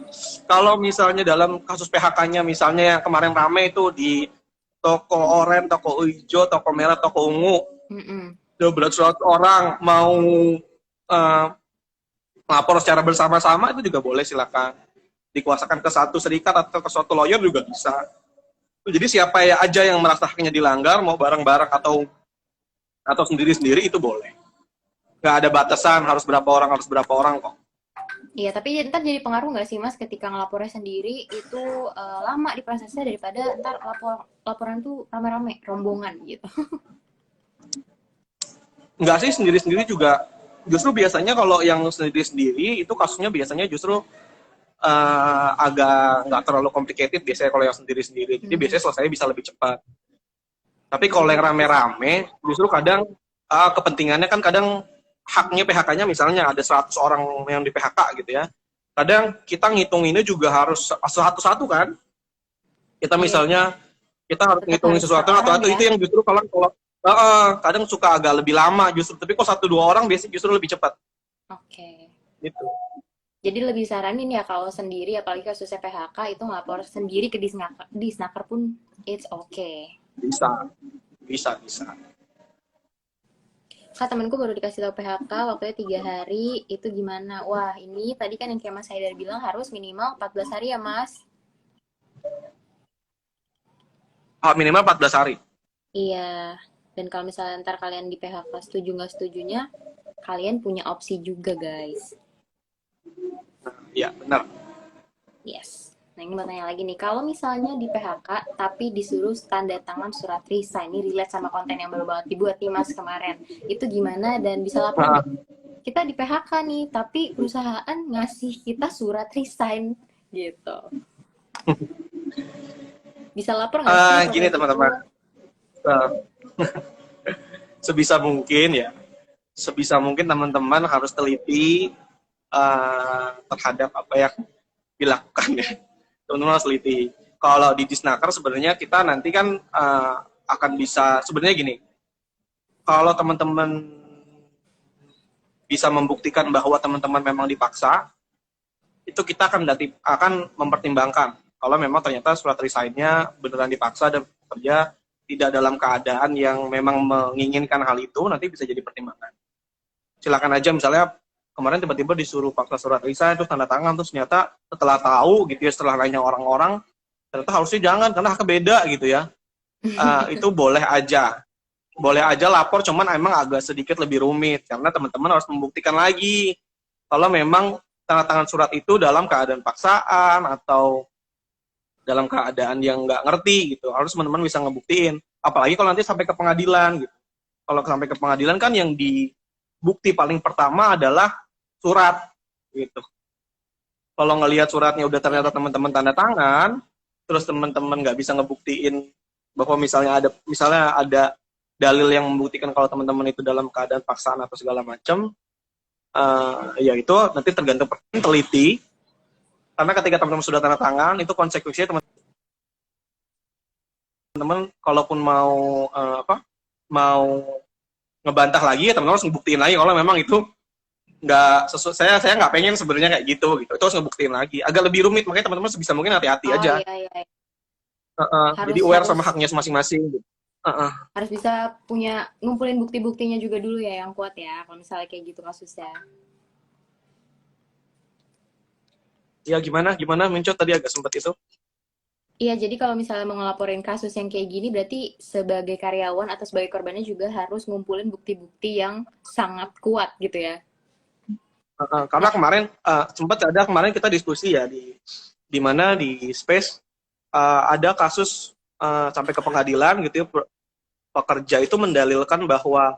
Kalau misalnya dalam kasus PHK-nya misalnya yang kemarin rame itu di toko oranye, toko hijau, toko merah, toko ungu, udah beratus-ratus orang mau lapor secara bersama-sama, itu juga boleh, silakan dikuasakan ke satu serikat atau ke suatu lawyer juga bisa. Jadi siapa aja yang merasa haknya dilanggar, mau bareng-bareng atau sendiri-sendiri, itu boleh. Nggak ada batasan harus berapa orang kok. Iya, tapi ntar jadi pengaruh nggak sih Mas ketika ngelapornya sendiri itu lama diprosesnya daripada ntar laporan tuh rame-rame, rombongan gitu. Nggak sih, sendiri-sendiri juga. Justru biasanya kalau yang sendiri-sendiri itu kasusnya biasanya justru agak nggak terlalu complicated biasanya kalau yang sendiri-sendiri. Jadi biasanya selesai bisa lebih cepat. Tapi kalau yang rame-rame, justru kadang kepentingannya kan kadang haknya PHK-nya misalnya ada 100 orang yang di PHK gitu ya. Kadang kita ngitunginnya juga harus satu-satu kan. Kita misalnya, kita harus ngitungin sesuatu atau ya. itu yang justru kalau kadang suka agak lebih lama justru. Tapi kok 1-2 orang biasanya justru lebih cepat. Oke. Gitu. Jadi lebih saranin ya kalau sendiri, apalagi kasusnya PHK itu ngelapor sendiri ke Disnaker pun it's okay. Bisa. Kak, temanku baru dikasih tahu PHK waktunya 3 hari, itu gimana? Wah, ini tadi kan yang kayak Mas Haidar bilang harus minimal 14 hari ya, Mas? Minimal 14 hari. Iya, dan kalau misalnya ntar kalian di PHK setuju nggak setujunya, kalian punya opsi juga, guys. Iya, benar. Yes. Nah, ini mau tanya lagi nih, kalau misalnya di PHK tapi disuruh tanda tangan surat resign, ini relate sama konten yang baru banget dibuat nih Mas kemarin, itu gimana dan bisa lapor kita di PHK nih, tapi perusahaan ngasih kita surat resign gitu. Bisa lapor nggak sih kalau Gini kayak gitu? teman-teman, Eh, sebisa mungkin ya, sebisa mungkin teman-teman harus teliti terhadap apa yang dilakukan ya. Teman-teman harus teliti. Kalau di Disnaker sebenarnya kita nanti kan akan bisa, sebenarnya gini, kalau teman-teman bisa membuktikan bahwa teman-teman memang dipaksa, itu kita akan mempertimbangkan kalau memang ternyata surat resign-nya beneran dipaksa dan pekerja tidak dalam keadaan yang memang menginginkan hal itu, nanti bisa jadi pertimbangan. Silakan aja misalnya kemarin tiba-tiba disuruh paksa surat resign terus tanda tangan, terus ternyata setelah tahu gitu ya, setelah nanya orang-orang ternyata harusnya jangan karena haknya beda gitu ya. Itu boleh aja lapor, cuman emang agak sedikit lebih rumit karena teman-teman harus membuktikan lagi kalau memang tanda tangan surat itu dalam keadaan paksaan atau dalam keadaan yang nggak ngerti gitu. Harus teman-teman bisa ngebuktiin. Apalagi kalau nanti sampai ke pengadilan gitu. Kalau sampai ke pengadilan kan yang dibukti paling pertama adalah surat gitu. Kalau ngelihat suratnya udah ternyata teman-teman tanda tangan, terus teman-teman nggak bisa ngebuktiin bahwa misalnya ada dalil yang membuktikan kalau teman-teman itu dalam keadaan paksaan atau segala macam, ya itu nanti tergantung teliti. Karena ketika teman-teman sudah tanda tangan, itu konsekuensinya teman-teman kalaupun mau ngebantah lagi ya teman-teman harus ngebuktiin lagi kalau memang itu nggak sesuai. Saya nggak pengen sebenarnya kayak gitu itu harus ngebuktiin lagi, agak lebih rumit, makanya teman-teman sebisa mungkin hati-hati Oh aja. iya, iya. Jadi Harus aware sama harus haknya masing-masing gitu. harus bisa punya ngumpulin bukti-buktinya juga dulu ya yang kuat ya kalau misalnya kayak gitu kasusnya. Ya gimana Mencot tadi agak sempat itu. Iya, jadi kalau misalnya mau ngelaporin kasus yang kayak gini, berarti sebagai karyawan atau sebagai korbannya juga harus ngumpulin bukti-bukti yang sangat kuat gitu ya. Karena Nah, kemarin sempat ada kemarin kita diskusi ya di mana di space ada kasus sampai ke pengadilan gitu ya, pekerja itu mendalilkan bahwa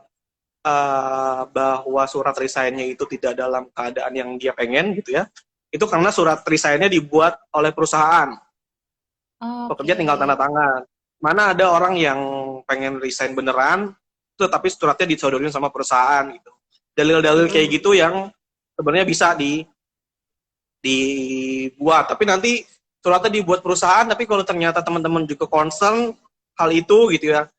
surat resign-nya itu tidak dalam keadaan yang dia pengen gitu ya. Itu karena surat resign-nya dibuat oleh perusahaan, pekerja tinggal oke. tanda tangan. Mana ada orang yang pengen resign beneran, tapi suratnya disodorin sama perusahaan gitu. Dalil-dalil kayak Mm-mm. gitu yang sebenarnya bisa dibuat, tapi nanti suratnya dibuat perusahaan, tapi kalau ternyata teman-teman juga concern hal itu gitu ya,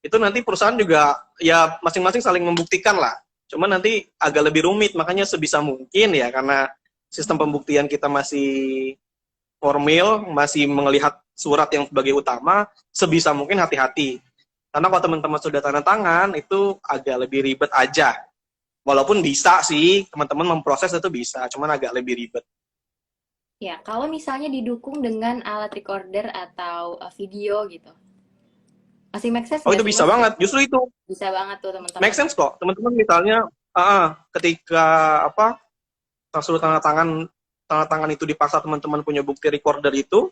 itu nanti perusahaan juga ya masing-masing saling membuktikan lah. Cuman nanti agak lebih rumit, makanya sebisa mungkin ya karena sistem pembuktian kita masih formil, masih melihat surat yang sebagai utama, sebisa mungkin hati-hati. Karena kalau teman-teman sudah tanda tangan, itu agak lebih ribet aja. Walaupun bisa sih, teman-teman memproses itu bisa, cuman agak lebih ribet. Ya, kalau misalnya didukung dengan alat recorder atau video gitu. Masih make sense Oh nggak itu sih, bisa Mas? banget, justru itu Bisa banget tuh, make teman-teman. sense kok. Teman-teman misalnya, ketika apa surat tanda tangan itu dipaksa, teman-teman punya bukti recorder itu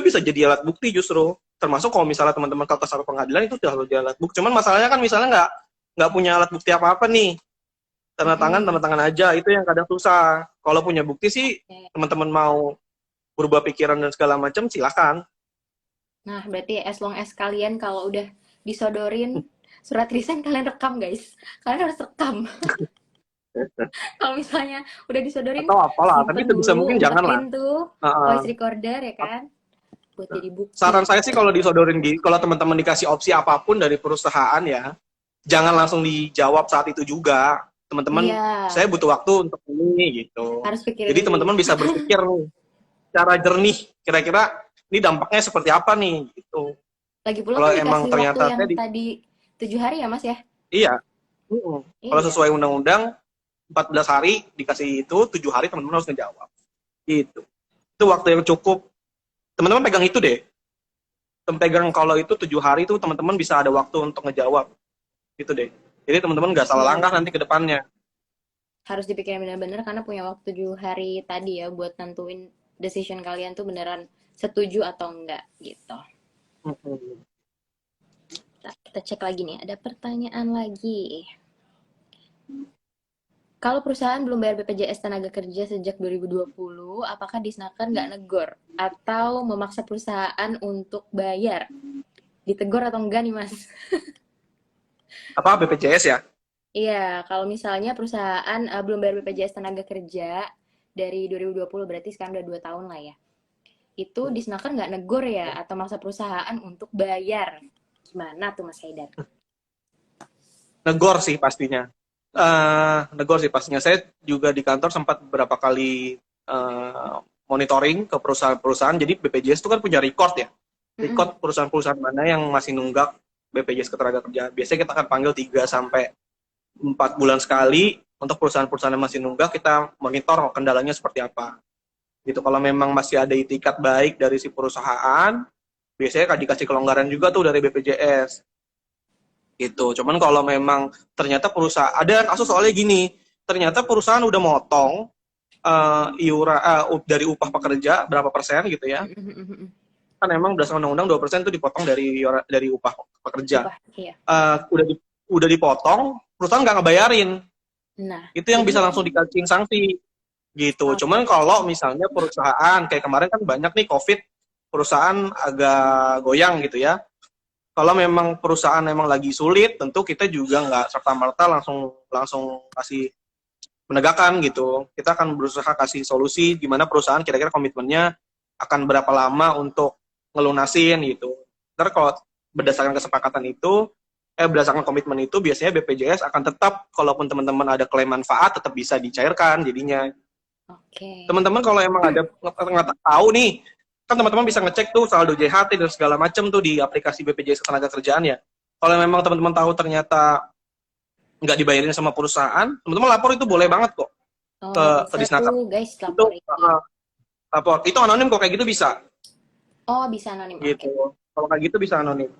bisa jadi alat bukti justru. Termasuk kalau misalnya teman-teman ke sampai pengadilan itu sudah jadi alat bukti. Cuman masalahnya kan misalnya nggak punya alat bukti apa-apa nih, tanda Mm-mm. tangan aja, itu yang kadang susah. Kalau punya bukti sih, Oke. teman-teman mau berubah pikiran dan segala macam silakan. Nah, berarti as long as kalian kalau udah disodorin surat resign, kalian rekam, guys. Kalian harus rekam. Kalau misalnya udah disodorin, Atau apalah, tapi simpen sebisa dulu, mungkin jangan lah. umpetin tuh voice recorder ya kan, buat jadi Saran bukti. saya sih kalau teman-teman dikasih opsi apapun dari perusahaan ya, jangan langsung dijawab saat itu juga. Teman-teman, Iya, saya butuh waktu untuk ini gitu. harus Jadi pikirin dulu. teman-teman bisa berpikir nih, cara jernih, kira-kira ini dampaknya seperti apa nih gitu. Lagi pula Kalau kan emang dikasih waktu ternyata yang tadi 7 hari ya, Mas ya? iya, kalau Iya. sesuai undang-undang 14 hari dikasih itu, 7 hari teman-teman harus ngejawab. Gitu. Itu waktu yang cukup. Teman-teman pegang itu deh. Pegang kalau itu 7 hari itu teman-teman bisa ada waktu untuk ngejawab. Gitu deh. Jadi teman-teman nggak salah Iya, langkah nanti ke benar-benar. depannya. Harus dipikirin benar-benar karena punya waktu 7 hari tadi ya buat nentuin decision kalian tuh beneran setuju atau enggak gitu. Nah, kita cek lagi nih, ada pertanyaan lagi. Kalau perusahaan belum bayar BPJS tenaga kerja sejak 2020, apakah Disnaker nggak negor atau memaksa perusahaan untuk bayar? Ditegur atau enggak nih, Mas? Apa BPJS ya? Iya, kalau misalnya perusahaan belum bayar BPJS tenaga kerja dari 2020, berarti sekarang udah 2 tahun lah ya. Itu Disnaker nggak negor ya atau maksa perusahaan untuk bayar? Gimana tuh Mas Haidar? Negor sih pastinya. Negor sih pastinya. Saya juga di kantor sempat beberapa kali monitoring ke perusahaan-perusahaan. Jadi BPJS itu kan punya record ya. Record perusahaan-perusahaan mana yang masih nunggak BPJS Ketenagakerjaan. Biasanya kita akan panggil 3 sampai 4 bulan sekali. Untuk perusahaan-perusahaan yang masih nunggak, kita monitor kendalanya seperti apa. Gitu. Kalau memang masih ada itikat baik dari si perusahaan, biasanya kan dikasih kelonggaran juga tuh dari BPJS. Gitu. Cuman kalau memang ternyata perusahaan, ada kasus soalnya gini, ternyata perusahaan udah motong dari upah pekerja berapa persen gitu ya. Kan memang berdasarkan undang-undang 2% itu dipotong dari upah pekerja. Upah, iya. Udah dipotong, perusahaan nggak ngebayarin. Nah, Itu yang jadi bisa langsung dikasih sanksi gitu. Cuman kalau misalnya perusahaan kayak kemarin kan banyak nih COVID, perusahaan agak goyang gitu ya. Kalau memang perusahaan memang lagi sulit, tentu kita juga nggak serta-merta langsung kasih penegakan gitu. Kita akan berusaha kasih solusi gimana perusahaan kira-kira komitmennya akan berapa lama untuk ngelunasin gitu. Ntar kalau berdasarkan kesepakatan itu, berdasarkan komitmen itu, biasanya BPJS akan tetap, kalaupun teman-teman ada klaim manfaat, tetap bisa dicairkan jadinya. Oke. Teman-teman kalau emang ada nggak tahu nih, kan teman-teman bisa ngecek tuh saldo JHT dan segala macam tuh di aplikasi BPJS Ketenagakerjaan ya. Kalau memang teman-teman tahu ternyata nggak dibayarin sama perusahaan, teman-teman lapor itu boleh banget kok ke Bisa Disnaker. tuh guys Itu lapor ini. lapor. Itu anonim kok kayak gitu bisa. Oh, bisa anonim. Gitu. Oke. Kalau kayak gitu bisa anonim.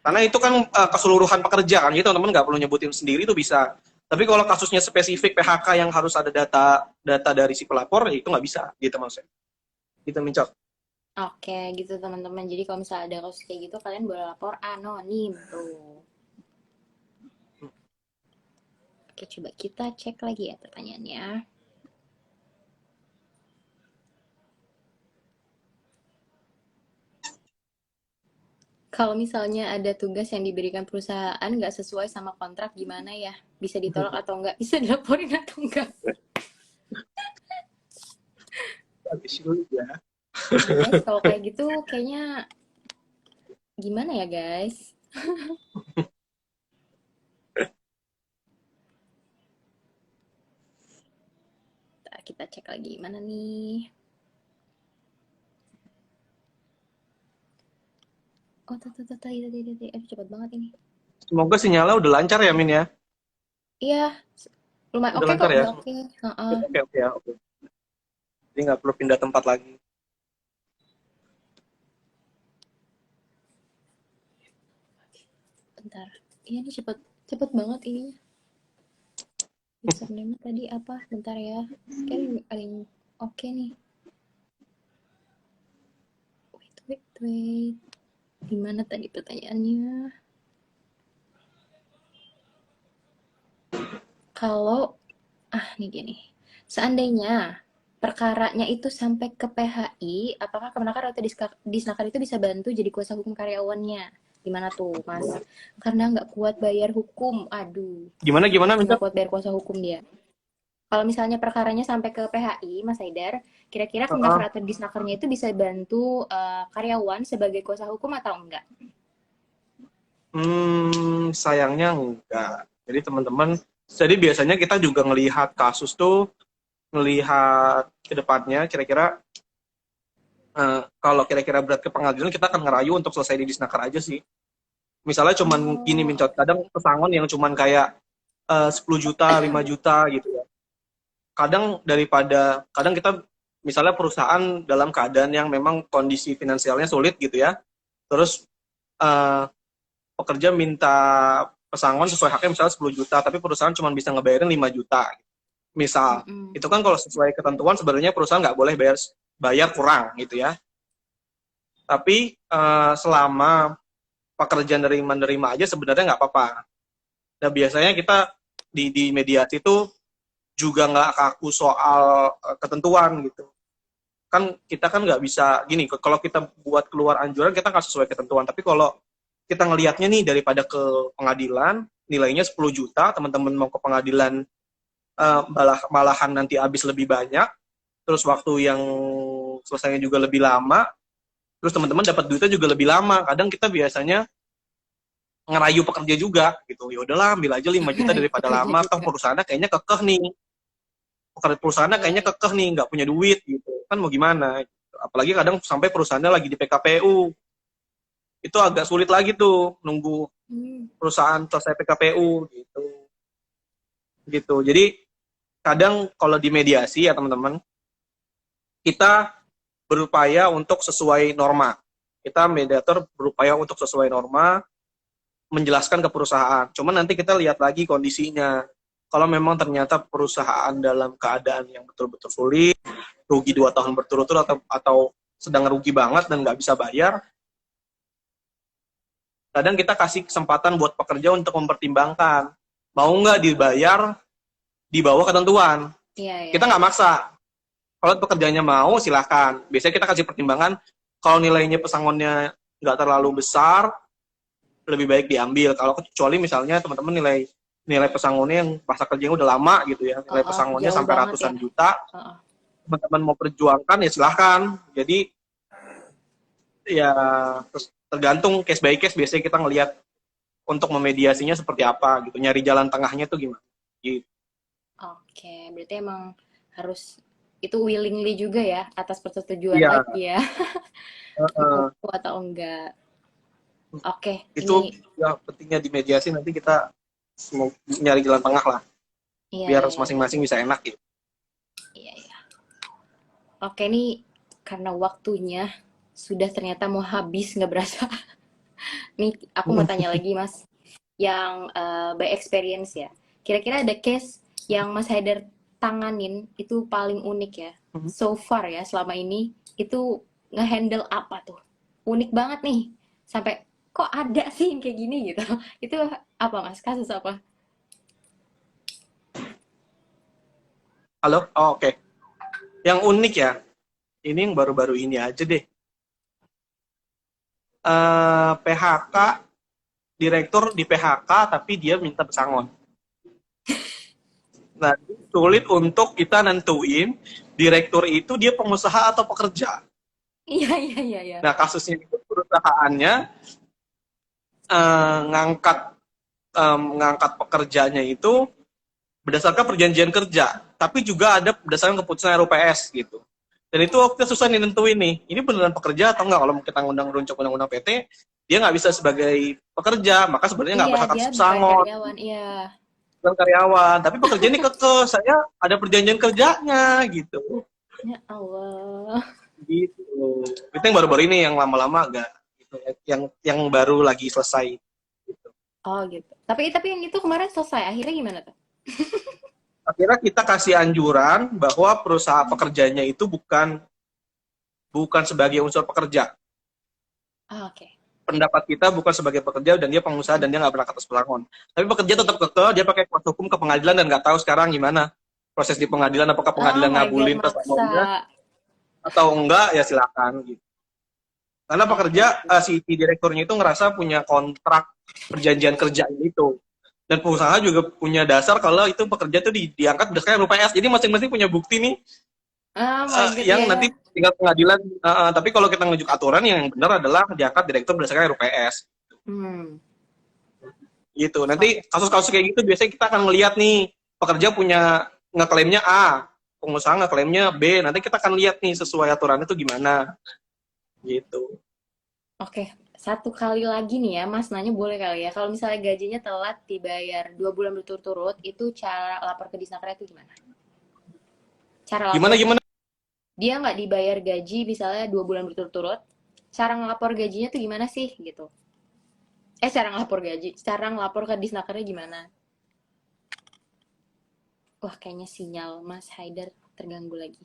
Karena itu kan keseluruhan pekerja kan, gitu teman-teman nggak perlu nyebutin sendiri itu bisa. Tapi kalau kasusnya spesifik PHK yang harus ada data dari si pelapor, ya itu nggak bisa, gitu maksudnya. Gitu Mincok. Oke, gitu teman-teman. Jadi kalau misalnya ada kasus kayak gitu, kalian boleh lapor anonim tuh. Oke, coba kita cek lagi ya pertanyaannya. Kalau misalnya ada tugas yang diberikan perusahaan nggak sesuai sama kontrak, gimana ya? Bisa ditolak atau nggak? Bisa dilaporin atau nggak? Habis dulu ya. Guys, kalau kayak gitu kayaknya gimana ya guys? Kita cek lagi mana nih. Oh, tadi. Aduh, cepat banget ini. Semoga sinyalnya udah lancar ya, Min ya. Iya, lumayan Udah oke lancar kok, ya. udah oke. Oke ya, oke. Jadi nggak perlu pindah tempat lagi. Bentar. Iya nih cepet banget ininya. Username tadi apa? Bentar ya. Kayaknya ada yang oke nih. Wait. Gimana tadi pertanyaannya? Kalau nih gini. Seandainya perkaranya itu sampai ke PHI, apakah Kemenaker atau Disnaker itu bisa bantu jadi kuasa hukum karyawannya? Gimana tuh, Mas? Karena nggak kuat bayar hukum. Aduh. Gimana, Nggak Mincok? kuat bayar kuasa hukum dia. Kalau misalnya perkaranya sampai ke PHI, Mas Haidar, kira-kira Kemenaker atau Disnakernya itu bisa bantu karyawan sebagai kuasa hukum atau enggak? Sayangnya enggak. Jadi teman-teman, jadi biasanya kita juga ngelihat kasus tuh, ngelihat ke depannya, kira-kira kalau kira-kira berat ke pengadilan, kita akan ngerayu untuk selesai di Disnaker aja sih. Misalnya cuman gini, Mincot, kadang pesangon yang cuman kayak 10 juta, 5 juta gitu ya. Kadang kita misalnya perusahaan dalam keadaan yang memang kondisi finansialnya sulit gitu ya, terus pekerja minta pesangon sesuai haknya misalnya 10 juta, tapi perusahaan cuma bisa ngebayarin 5 juta misal. Itu kan kalau sesuai ketentuan sebenarnya perusahaan nggak boleh bayar kurang gitu ya. Tapi selama pekerjaan menerima aja sebenarnya nggak apa-apa. Nah biasanya kita di mediasi itu juga nggak kaku soal ketentuan gitu. Kan kita kan nggak bisa gini, kalau kita buat keluar anjuran kita nggak sesuai ketentuan, tapi kalau kita ngelihatnya nih daripada ke pengadilan nilainya 10 juta, teman-teman mau ke pengadilan malahan nanti habis lebih banyak, terus waktu yang selesainya juga lebih lama, terus teman-teman dapat duitnya juga lebih lama. Kadang kita biasanya ngerayu pekerja juga gitu, ya udahlah ambil aja 5 juta daripada Pekerja lama, toh juga. perusahaannya kayaknya kekeh nih, perusahaannya Iya, kayaknya iya. kekeh nih, nggak punya duit gitu kan, mau gimana gitu. Apalagi kadang sampai perusahaannya lagi di PKPU, itu agak sulit lagi tuh nunggu Hmm. perusahaan selesai PKPU gitu. Gitu. Jadi kadang kalau di mediasi ya teman-teman, kita berupaya untuk sesuai norma. Kita mediator berupaya untuk sesuai norma, menjelaskan ke perusahaan. Cuman nanti kita lihat lagi kondisinya. Kalau memang ternyata perusahaan dalam keadaan yang betul-betul sulit, rugi 2 tahun berturut-turut atau sedang rugi banget dan nggak bisa bayar, kadang kita kasih kesempatan buat pekerja untuk mempertimbangkan mau nggak dibayar di bawah ketentuan. Iya, iya. Kita nggak maksa. Kalau pekerjanya mau silahkan. Biasanya kita kasih pertimbangan kalau nilainya pesangonnya nggak terlalu besar, lebih baik diambil. Kalau kecuali misalnya teman-teman nilai pesangonnya yang masa kerjanya udah lama gitu ya, nilai pesangonnya Jauh sampai banget ya. ratusan juta, Heeh. teman-teman mau perjuangkan ya silahkan. Jadi ya terus tergantung case by case, biasanya kita ngelihat untuk memediasinya seperti apa gitu, nyari jalan tengahnya tuh gimana gitu. Oke, berarti emang harus itu willingly juga ya, atas persetujuan Iya, lagi ya, mau atau enggak. Oke, itu ini ya pentingnya di mediasi, nanti kita mau nyari jalan tengah lah iya, biar iya, masing-masing bisa enak gitu. iya, iya. Oke, nih karena waktunya sudah ternyata mau habis nggak berasa. Nih aku mau tanya lagi Mas, yang by experience ya. Kira-kira ada case yang Mas Haidar tanganin itu paling unik ya. So far ya selama ini itu ngehandle apa tuh? Unik banget nih. Sampai kok ada sih yang kayak gini gitu. Itu apa Mas? Kasus apa? Halo, oh, oke. Yang unik ya, ini yang baru-baru ini aja deh. PHK, direktur di PHK tapi dia minta pesangon. Nah, sulit untuk kita nentuin direktur itu dia pengusaha atau pekerja. Iya, iya, iya, iya. Nah, kasusnya itu perusahaannya ngangkat ngangkat pekerjanya itu berdasarkan perjanjian kerja, tapi juga ada berdasarkan keputusan RUPS gitu. Dan itu waktu susah nih nentuin nih, ini beneran pekerja atau enggak. Kalau kita ngundang runcuk undang-undang PT, dia nggak bisa sebagai pekerja, maka sebenarnya nggak Iya, berhak dia atas bukan pesangon, karyawan. Iya. bukan karyawan. Tapi pekerja ini keke, saya ada perjanjian kerjanya gitu. Ya Allah. Gitu. Itu yang baru-baru ini, yang lama-lama agak gitu, yang baru lagi selesai. Gitu. Oh gitu. Tapi yang itu kemarin selesai. Akhirnya gimana tuh? Akhirnya kita kasih anjuran bahwa perusahaan pekerjanya itu bukan sebagai unsur pekerja. Ah, oke. Pendapat kita bukan sebagai pekerja dan dia pengusaha dan dia nggak berhak atas pesangon. Tapi pekerja tetap kekeh, dia pakai kuasa hukum ke pengadilan dan nggak tahu sekarang gimana proses di pengadilan, apakah Oh pengadilan my god, ngabulin maksa. pesangonnya atau enggak, ya silakan gitu. Karena Oke, pekerja oke. si direkturnya itu ngerasa punya kontrak perjanjian kerja itu. Dan pengusaha juga punya dasar kalau itu pekerja itu diangkat berdasarkan RUPS. Jadi masing-masing punya bukti nih Oh my god yang ya. nanti tinggal pengadilan. Tapi kalau kita ngejuk aturan yang benar adalah diangkat direktur berdasarkan RUPS. Hmm. Gitu. Nanti Oke. kasus-kasus kayak gitu biasanya kita akan melihat nih, pekerja punya ngeklaimnya A, pengusaha ngeklaimnya B. Nanti kita akan lihat nih sesuai aturan itu gimana. Gitu. Oke. Satu kali lagi nih ya, Mas nanya boleh kali ya. Kalau misalnya gajinya telat dibayar 2 bulan berturut-turut, itu cara lapor ke Disnaker itu gimana? Cara Gimana lapornya? gimana? Dia nggak dibayar gaji misalnya 2 bulan berturut-turut. Cara ngelapor gajinya tuh gimana sih gitu? Cara ngelapor gaji. Cara ngelapor ke Disnakernya gimana? Wah, kayaknya sinyal Mas Haidar terganggu lagi.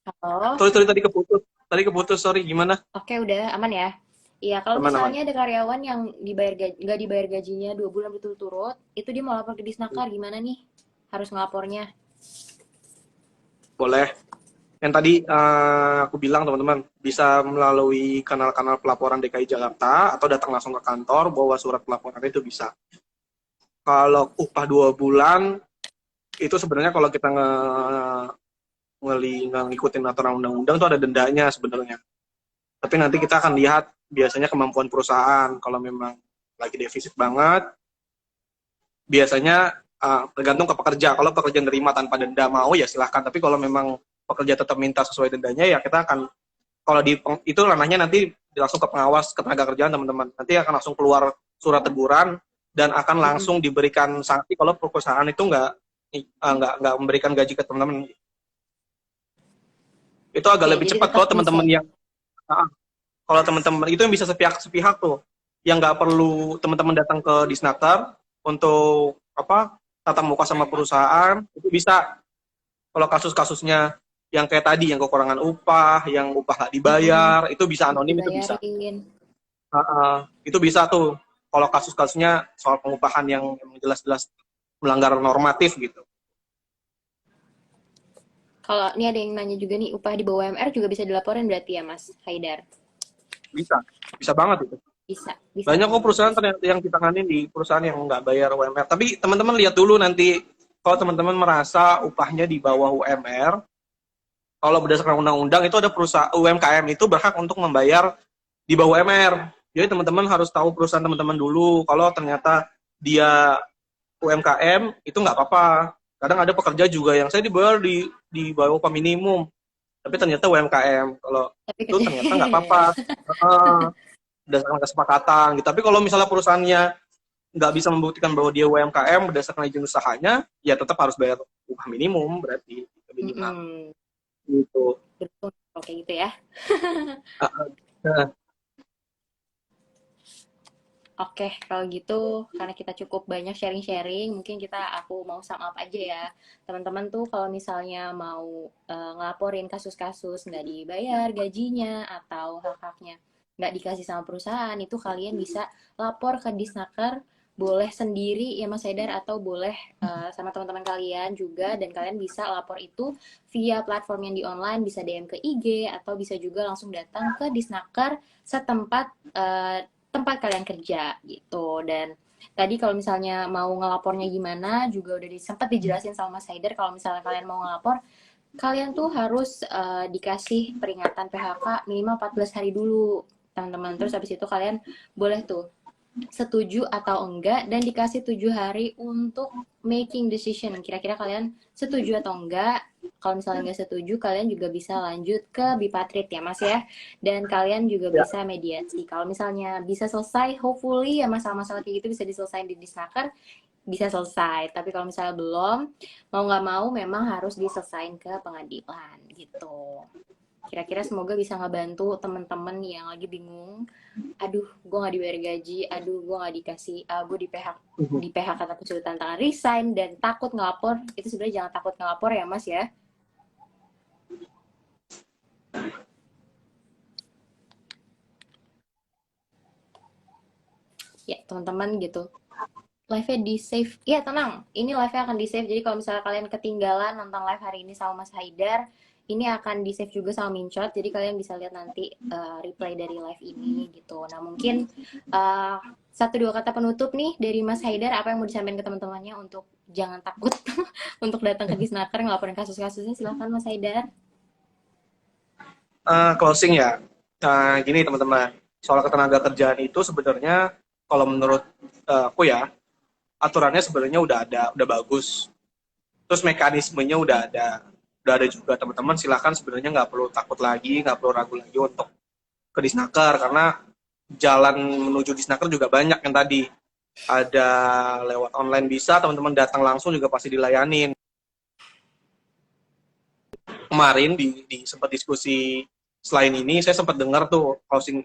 Halo? Sorry, tadi keputus. Tadi keputus, sorry. Gimana? Oke, udah aman ya? Iya, kalau Teman-teman. misalnya ada karyawan yang nggak dibayar gajinya 2 bulan berturut-turut, itu dia mau lapor ke Disnaker, gimana nih? Harus ngelapornya. Boleh. Yang tadi aku bilang teman-teman, bisa melalui kanal-kanal pelaporan DKI Jakarta atau datang langsung ke kantor bawa surat pelaporan itu bisa. Kalau upah 2 bulan itu sebenarnya kalau kita ngikutin aturan undang-undang itu ada dendanya sebenarnya. Tapi nanti kita akan lihat biasanya kemampuan perusahaan. Kalau memang lagi defisit banget, biasanya tergantung ke pekerja. Kalau pekerja nerima tanpa denda mau ya silahkan. Tapi kalau memang pekerja tetap minta sesuai dendanya ya kita akan, kalau itu ranahnya nanti langsung ke pengawas ketenaga kerjaan teman-teman. Nanti akan langsung keluar surat teguran dan akan langsung diberikan sanksi kalau perusahaan itu nggak memberikan gaji ke teman-teman. Itu agak Oke, lebih jadi cepat tetap kalau bisa. teman-teman yang kalau teman-teman itu yang bisa sepihak tuh, yang nggak perlu teman-teman datang ke Disnaker untuk tatap muka sama perusahaan, itu bisa. Kalau kasus-kasusnya yang kayak tadi, yang kekurangan upah, yang upah nggak dibayar, itu bisa Nggak anonim, itu bisa. dibayarin. Itu bisa tuh. Kalau kasus-kasusnya soal pengupahan yang jelas-jelas melanggar normatif gitu. Kalau ini ada yang nanya juga nih, upah di bawah UMR juga bisa dilaporin berarti ya, Mas Haidar? Bisa. Bisa banget itu. Bisa Banyak kok teman-teman, perusahaan bisa. ternyata yang ditanganin di perusahaan yang nggak bayar UMR. Tapi teman-teman lihat dulu nanti, kalau teman-teman merasa upahnya di bawah UMR, kalau berdasarkan undang-undang itu ada perusahaan UMKM itu berhak untuk membayar di bawah UMR. Jadi teman-teman harus tahu perusahaan teman-teman dulu. Kalau ternyata dia UMKM itu nggak apa-apa. Kadang ada pekerja juga yang saya dibayar di bawah upah minimum, tapi ternyata UMKM. Kalau Tapi itu kerja. ternyata nggak apa-apa. Berdasarkan kesepakatan gitu. Tapi kalau misalnya perusahaannya nggak bisa membuktikan bahwa dia UMKM berdasarkan izin usahanya, ya tetap harus bayar upah minimum berarti minimal Mm-mm. gitu. Betul, oke gitu ya. Nah, Oke, kalau gitu karena kita cukup banyak sharing-sharing, mungkin aku mau sum up aja ya. Teman-teman tuh kalau misalnya mau ngelaporin kasus-kasus nggak dibayar gajinya atau hak-haknya nggak dikasih sama perusahaan, itu kalian bisa lapor ke Disnaker, boleh sendiri ya Mas Haidar atau boleh sama teman-teman kalian juga, dan kalian bisa lapor itu via platform yang di online, bisa DM ke IG atau bisa juga langsung datang ke Disnaker setempat tempat kalian kerja gitu. Dan tadi kalau misalnya mau ngelapornya gimana juga udah sempat dijelasin sama Mas Haider. Kalau misalnya kalian mau ngelapor, kalian tuh harus dikasih peringatan PHK minimal 14 hari dulu teman-teman. Terus habis itu kalian boleh tuh setuju atau enggak, dan dikasih 7 hari untuk making decision. Kira-kira kalian setuju atau enggak. Kalau misalnya nggak setuju, kalian juga bisa lanjut ke Bipatrit ya Mas ya. Dan kalian juga ya. bisa mediasi. Kalau misalnya bisa selesai, hopefully ya masalah-masalah kayak gitu bisa diselesaikan di Disnaker, bisa selesai. Tapi kalau misalnya belum, mau nggak mau memang harus diselesain ke pengadilan gitu. Kira-kira semoga bisa ngebantu teman-teman yang lagi bingung. Aduh, gue nggak dibayar gaji. Aduh, gue nggak dikasih. Gue di PHK karena kesulitan tangan resign dan takut ngelapor. Itu sebenarnya jangan takut ngelapor ya, Mas ya. Ya, teman-teman gitu. Live-nya di save. Iya, tenang. Ini live-nya akan di save. Jadi kalau misalnya kalian ketinggalan nonton live hari ini sama Mas Haidar, ini akan di save juga sama Minshot. Jadi kalian bisa lihat nanti replay dari live ini gitu. Nah, mungkin satu dua kata penutup nih dari Mas Haidar, apa yang mau disampaikan ke teman-temannya untuk jangan takut untuk datang ke Disnaker ngelaporin kasus-kasusnya. Silahkan Mas Haidar. Closing ya. Gini teman-teman, soal ketenaga kerjaan itu sebenarnya kalau menurut aku ya, aturannya sebenarnya udah bagus. Terus mekanismenya udah ada juga teman-teman. Silakan sebenarnya nggak perlu takut lagi, nggak perlu ragu lagi untuk ke Disnaker, karena jalan menuju Disnaker juga banyak yang tadi. Ada lewat online bisa, teman-teman datang langsung juga pasti dilayanin. Kemarin di sempat diskusi selain ini, saya sempat dengar tuh closing